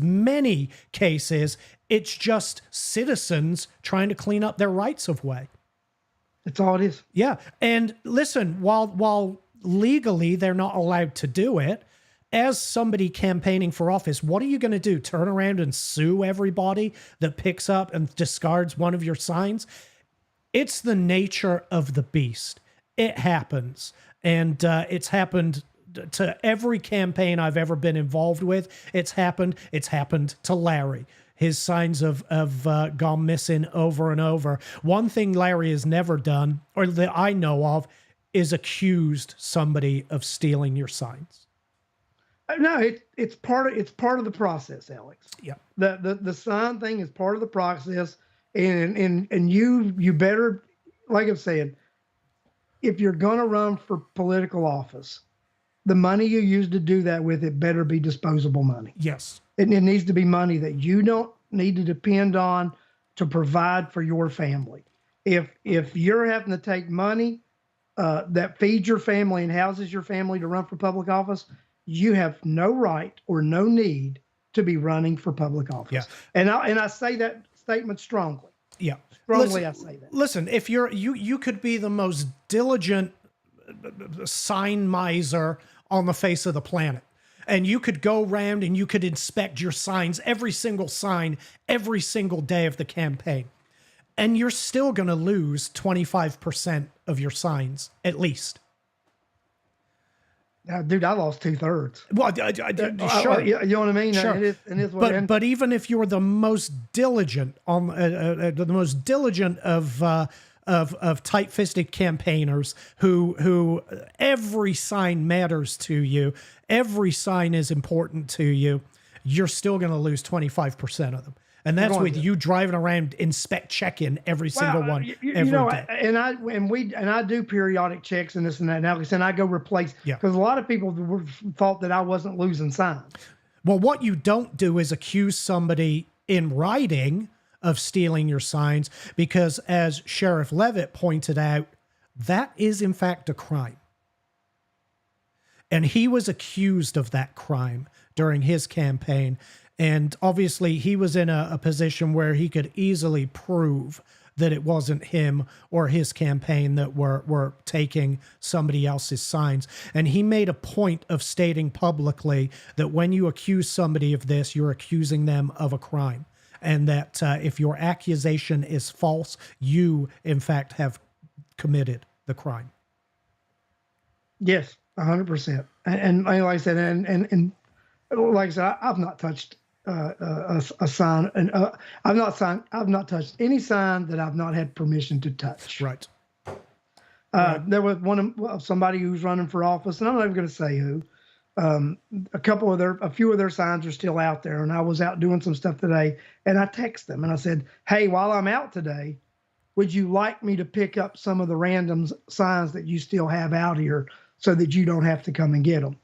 it's just citizens trying to clean up their rights of way. That's all it is. Yeah. And listen, while legally they're not allowed to do it, as somebody campaigning for office, what are you going to do? Turn around and sue everybody that picks up and discards one of your signs? It's the nature of the beast. It happens. And it's happened to every campaign I've ever been involved with. It's happened to Larry. His signs have gone missing over and over. One thing Larry has never done, or that I know of, is accused somebody of stealing your signs. No, it's part of the process, Alex. Yeah. The sign thing is part of the process, and you better, like I'm saying, if you're gonna run for political office, the money you use to do that with, it better be disposable money. Yes. It needs to be money that you don't need to depend on to provide for your family. If you're having to take money that feeds your family and houses your family to run for public office, you have no right or no need to be running for public office. Yeah. And I say that statement strongly. Yeah. Strongly, I say that. Listen, if you could be the most diligent sign miser on the face of the planet, and you could go around and you could inspect your signs, every single sign, every single day of the campaign, and you're still going to lose 25% of your signs, at least. Dude, I lost 2/3. Well, sure. You know what I mean? Sure. It is what but even if you're the most diligent of tight-fisted campaigners who every sign matters to you, every sign is important to you, you're still going to lose 25% of them. And that's with you driving around, checking every single one every day. And I do periodic checks and this and that. And Alex, and I go replace, because a lot of people thought that I wasn't losing signs. Well, what you don't do is accuse somebody in writing of stealing your signs, because as Sheriff Levitt pointed out, that is in fact a crime. And he was accused of that crime during his campaign. And obviously he was in a position where he could easily prove that it wasn't him or his campaign that were taking somebody else's signs. And he made a point of stating publicly that when you accuse somebody of this, you're accusing them of a crime. And that if your accusation is false, you, in fact, have committed the crime. Yes, 100%. And like I said, and like I said, I've not touched a sign, and I've not touched any sign that I've not had permission to touch. Right. There was somebody who's running for office, and I'm not even going to say who. A few of their signs are still out there, and I was out doing some stuff today, and I text them and I said, "Hey, while I'm out today, would you like me to pick up some of the random signs that you still have out here so that you don't have to come and get them?"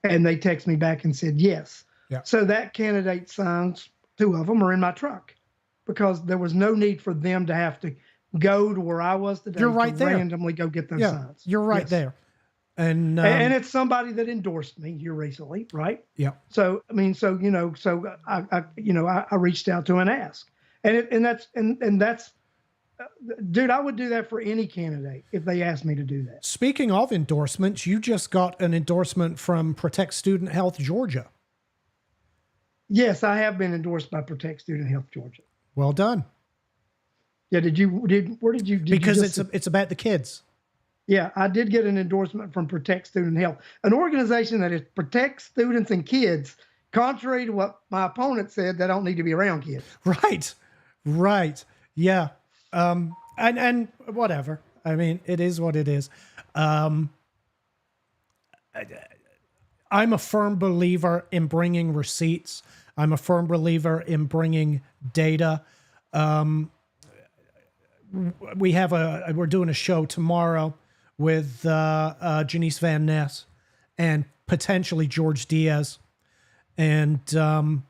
And they text me back and said yes. Yeah. So that candidate signs, 2 of them are in my truck, because there was no need for them to have to go to where I was today. You're right there. Randomly go get those signs. You're right there. And it's somebody that endorsed me here recently, right? Yeah. So I mean, I reached out to and asked, and that's, dude, I would do that for any candidate if they asked me to do that. Speaking of endorsements, you just got an endorsement from Protect Student Health Georgia. Yes, I have been endorsed by Protect Student Health Georgia. Well done. Yeah, where did you? Because it's about the kids. Yeah, I did get an endorsement from Protect Student Health, an organization that protects students and kids, contrary to what my opponent said, they don't need to be around kids. Right. Yeah. And whatever. I mean, it is what it is. I'm a firm believer in bringing receipts. I'm a firm believer in bringing data. We're doing a show tomorrow with Janice Van Ness and potentially George Diaz, and I'm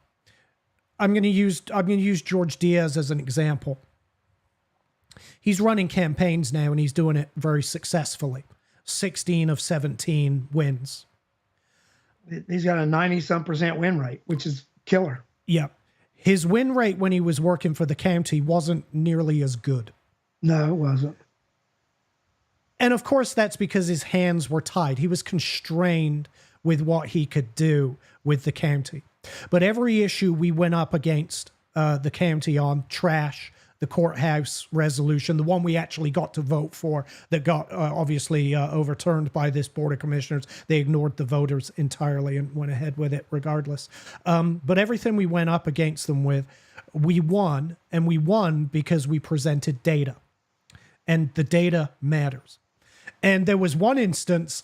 going to use George Diaz as an example. He's running campaigns now, and he's doing it very successfully. 16 of 17 wins. He's got a 90-some% win rate, which is killer. Yeah. His win rate when he was working for the county wasn't nearly as good. No, it wasn't. And of course, that's because his hands were tied. He was constrained with what he could do with the county. But every issue we went up against the county on, trash, the courthouse resolution, the one we actually got to vote for that got obviously overturned by this Board of Commissioners. They ignored the voters entirely and went ahead with it regardless. But everything we went up against them with, we won, and we won because we presented data. And the data matters. And there was one instance,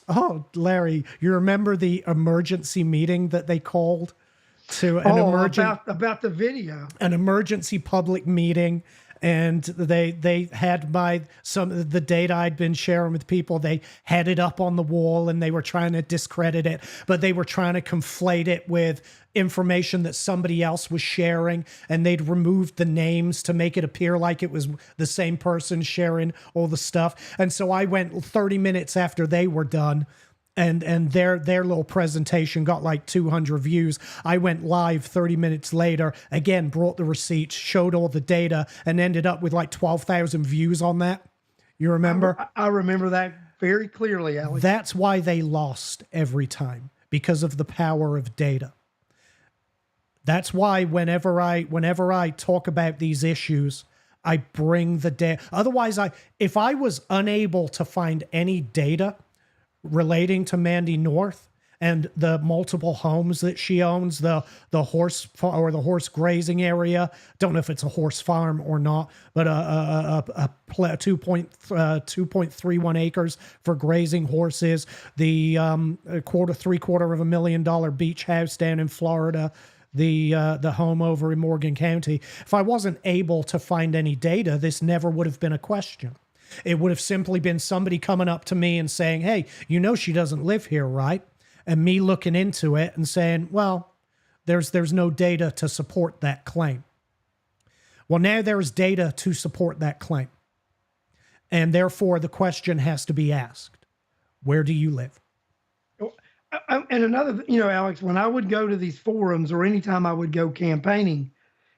Larry, you remember the emergency meeting that they called to an about the video, an emergency public meeting. And they had some of the data I'd been sharing with people. They had it up on the wall and they were trying to discredit it, but they were trying to conflate it with information that somebody else was sharing, and they'd removed the names to make it appear like it was the same person sharing all the stuff. And so I went 30 minutes after they were done, and their little presentation got like 200 views. I went live 30 minutes later, again, brought the receipts, showed all the data, and ended up with like 12,000 views on that. You remember? I remember that very clearly, Alex. That's why they lost every time, because of the power of data. That's why whenever I talk about these issues, I bring the data. Otherwise, if I was unable to find any data relating to Mandy North and the multiple homes that she owns, the horse horse grazing area. Don't know if it's a horse farm or not, but a 2.31 acres for grazing horses. The $750,000 beach house down in Florida. The home over in Morgan County. If I wasn't able to find any data, this never would have been a question. It would have simply been somebody coming up to me and saying, "Hey, you know she doesn't live here, right?" And me looking into it and saying, "Well, there's no data to support that claim." Well, now there's data to support that claim. And therefore, the question has to be asked, where do you live? And another, Alex, when I would go to these forums or anytime I would go campaigning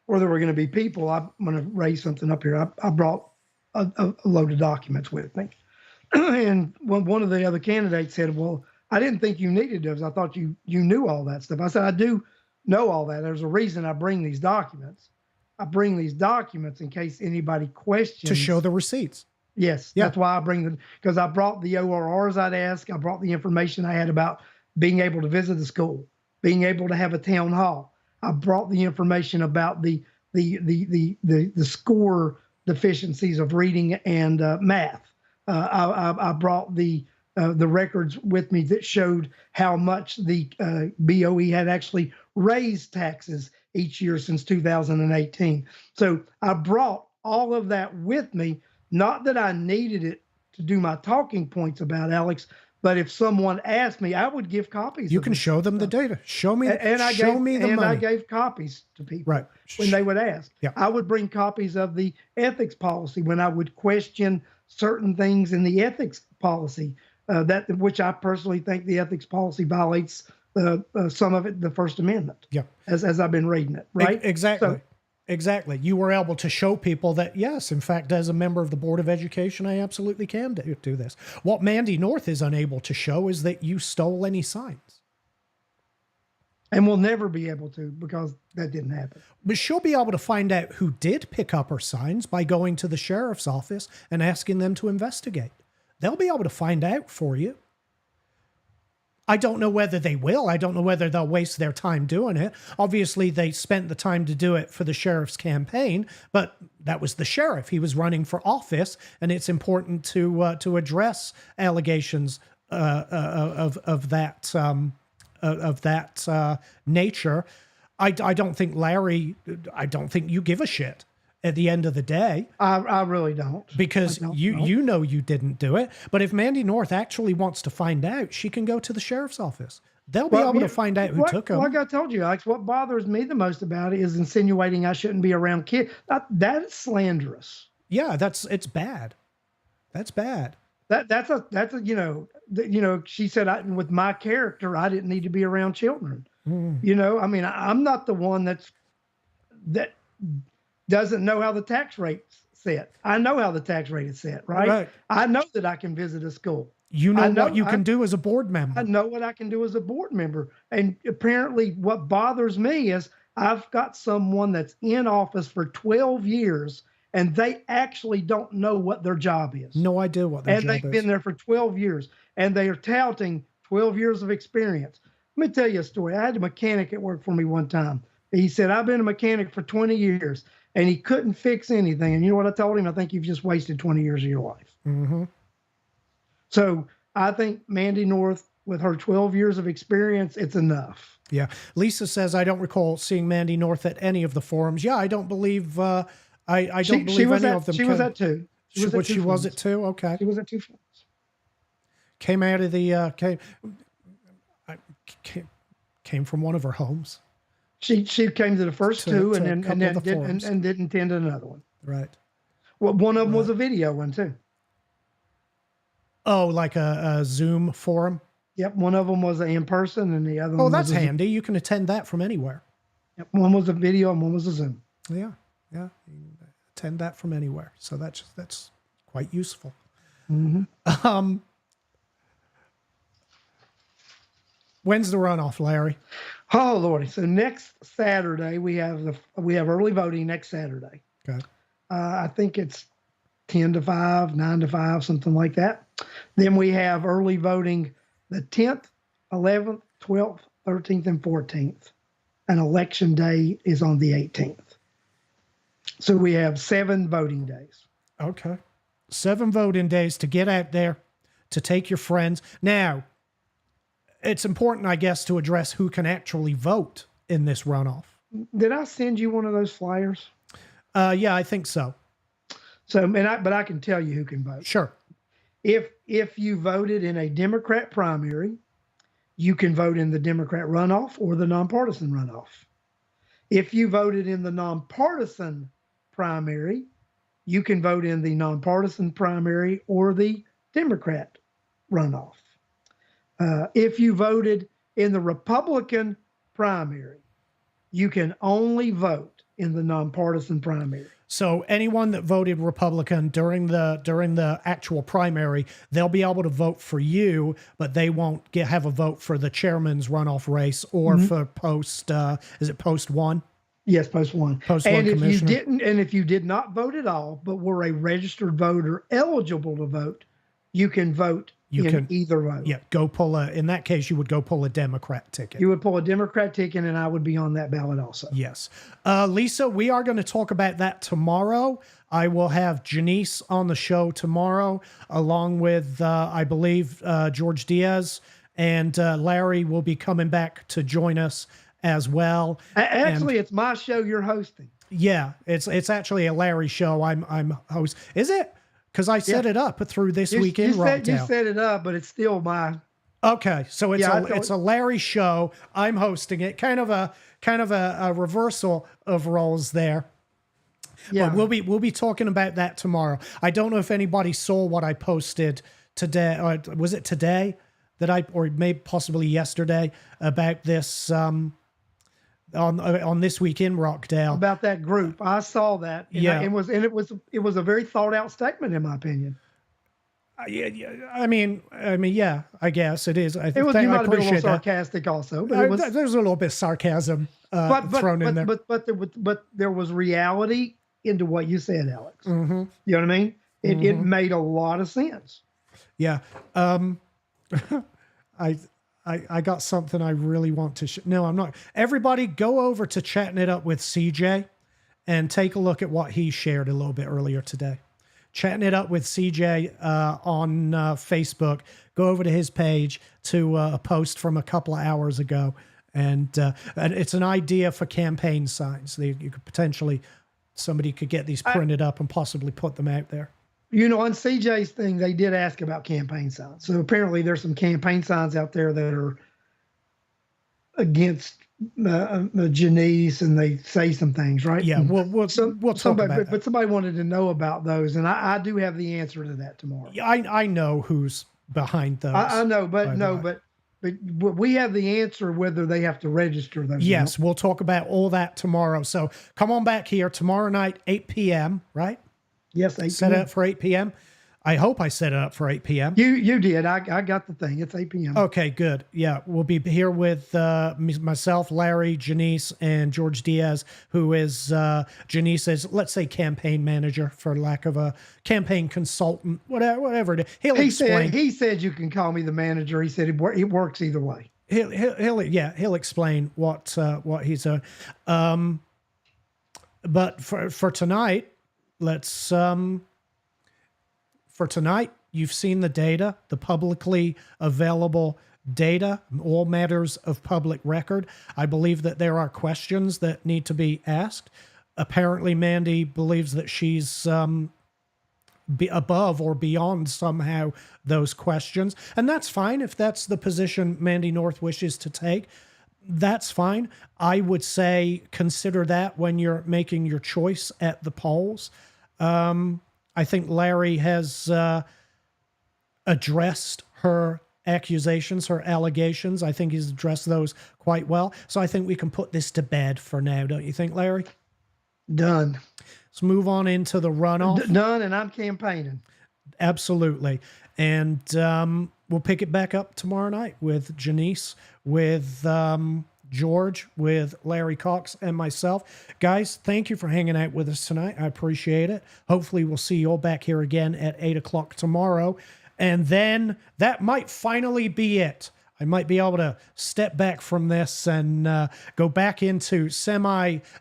where there were going to be people, I'm going to raise something up here. I brought a load of documents with me. And one of the other candidates said, well, I didn't think you needed those. I thought you knew all that stuff. I said, I do know all that. There's a reason I bring these documents. I bring these documents in case anybody questions. To show the receipts. Yes, yeah. That's why I bring them, because I brought the ORRs I'd ask. I brought the information I had about being able to visit the school, being able to have a town hall. I brought the information about the score deficiencies of reading and math. I brought the records with me that showed how much the BOE had actually raised taxes each year since 2018. So I brought all of that with me. Not that I needed it to do my talking points about, Alex, but if someone asked me, I would give copies. You can show them the data. Show me, show me the money. And I gave copies to people right. when they would ask. Yeah. I would bring copies of the ethics policy when I would question certain things in the ethics policy, which I personally think the ethics policy violates some of it, the First Amendment. Yeah. As I've been reading it, right? Exactly. Exactly. You were able to show people that, yes, in fact, as a member of the Board of Education, I absolutely can do this. What Mandy North is unable to show is that you stole any signs. And we'll never be able to, because that didn't happen. But she'll be able to find out who did pick up her signs by going to the sheriff's office and asking them to investigate. They'll be able to find out for you. I don't know whether they will. I don't know whether they'll waste their time doing it. Obviously, they spent the time to do it for the sheriff's campaign, but that was the sheriff. He was running for office, and it's important to address allegations of that nature. I don't think Larry. I don't think you give a shit. At the end of the day, I really don't, because you know you didn't do it. But if Mandy North actually wants to find out, she can go to the sheriff's office. They'll be able to find out who took them. Like I told you, Alex, what bothers me the most about it is insinuating I shouldn't be around kids. That is slanderous. Yeah, it's bad. That's bad. That's a she said with my character I didn't need to be around children. I mean, I'm not the one that doesn't know how the tax rate's set. I know how the tax rate is set, right? I know that I can visit a school. You know what you can do as a board member. I know what I can do as a board member. And apparently what bothers me is I've got someone that's in office for 12 years and they actually don't know what their job is. No idea what their job is. And they've been there for 12 years and they are touting 12 years of experience. Let me tell you a story. I had a mechanic at work for me one time. He said, I've been a mechanic for 20 years. And he couldn't fix anything. And you know what I told him? I think you've just wasted 20 years of your life. Mm-hmm. So I think Mandy North, with her 12 years of experience, it's enough. Yeah. Lisa says, I don't recall seeing Mandy North at any of the forums. Yeah, I don't believe, I don't believe any of them. She was at two. She was at two? Okay. She was at two forums. Came out of the, came from one of her homes. She came to the first two and didn't attend another one. Right. Well, one of them was a video one too. Oh, like a Zoom forum? Yep. One of them was in person and the other one was that's handy. You can attend that from anywhere. Yep. One was a video and one was a Zoom. Yeah. Yeah. You can attend that from anywhere. So that's quite useful. Mm-hmm. When's the runoff, Larry? Oh Lordy! So next Saturday we have early voting next Saturday. Okay. I think it's 10 to 5, 9 to 5, something like that. Then we have early voting the 10th, 11th, 12th, 13th, and 14th. And election day is on the 18th. So we have 7 voting days. Okay. 7 voting days to get out there, to take your friends. Now, it's important, I guess, to address who can actually vote in this runoff. Did I send you one of those flyers? Yeah, I think so. But I can tell you who can vote. Sure. If you voted in a Democrat primary, you can vote in the Democrat runoff or the nonpartisan runoff. If you voted in the nonpartisan primary, you can vote in the nonpartisan primary or the Democrat runoff. If you voted in the Republican primary, you can only vote in the nonpartisan primary. So anyone that voted Republican during the actual primary, they'll be able to vote for you, but they won't have a vote for the chairman's runoff race or for post. Is it post one? Yes, post one. Post and one if you didn't, and if you did not vote at all, but were a registered voter eligible to vote, you can vote in either vote. Yeah, in that case, you would go pull a Democrat ticket. You would pull a Democrat ticket, and I would be on that ballot also. Yes. Lisa, we are going to talk about that tomorrow. I will have Janice on the show tomorrow, along with, I believe, George Diaz, and Larry will be coming back to join us as well. Actually, it's my show you're hosting. Yeah, it's actually a Larry show. I'm host. Is it? Because I set it up through This Week in Rockdale. You set it up, but it's still my. Okay, so it's a Larry show. I'm hosting it. Kind of a reversal of roles there. Yeah, but we'll be talking about that tomorrow. I don't know if anybody saw what I posted today. Or was it today or maybe possibly yesterday about this on This Week in Rockdale about that group? I saw that. And it was a very thought out statement, in my opinion. I mean, yeah, I guess it is. You might have been a little sarcastic also, but there's a little bit of sarcasm thrown in there. But there was reality into what you said, Alex. You know what I mean? It made a lot of sense. Yeah. I got something I really want to no, I'm not. Everybody go over to Chatting It Up with CJ and take a look at what he shared a little bit earlier today. Chatting It Up with CJ on Facebook. Go over to his page to a post from a couple of hours ago. And it's an idea for campaign signs. You could potentially, somebody could get these printed up and possibly put them out there. You know, on CJ's thing, they did ask about campaign signs. So apparently there's some campaign signs out there that are against Janice, and they say some things, right? Yeah, we'll talk about that. But somebody wanted to know about those, and I do have the answer to that tomorrow. Yeah, I know who's behind those. I know, but we have the answer whether they have to register those. Yes, we'll talk about all that tomorrow. So come on back here tomorrow night, 8 p.m., right? Yes, 8 p.m. Set it up for 8 p.m. I hope I set it up for 8 p.m. You did. I got the thing. It's 8 p.m. Okay, good. Yeah, we'll be here with myself, Larry, Janice, and George Diaz, who is Janice's, let's say, campaign manager, for lack of a campaign consultant, whatever it is. He said you can call me the manager. He said it works either way. He'll explain what he's doing. But for tonight, let's for tonight, you've seen the data, the publicly available data, all matters of public record. I believe that there are questions that need to be asked. Apparently, Mandy believes that she's above or beyond somehow those questions. And that's fine if that's the position Mandy North wishes to take. That's fine. I would say consider that when you're making your choice at the polls. I think Larry has addressed her accusations, her allegations. I think he's addressed those quite well. So I think we can put this to bed for now, don't you think, Larry? Done. Let's move on into the runoff. Done, and I'm campaigning. Absolutely. And we'll pick it back up tomorrow night with Janice, with George, with Larry Cox, and myself. Guys, thank you for hanging out with us tonight. I appreciate it. Hopefully we'll see you all back here again at 8 o'clock tomorrow. And then that might finally be it. I might be able to step back from this and go back into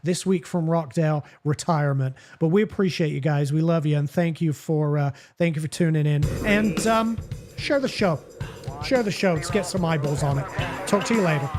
This Week from Rockdale retirement. But we appreciate you guys. We love you, and thank you for tuning in. And share the show. Share the show. Let's get some eyeballs on it. Talk to you later.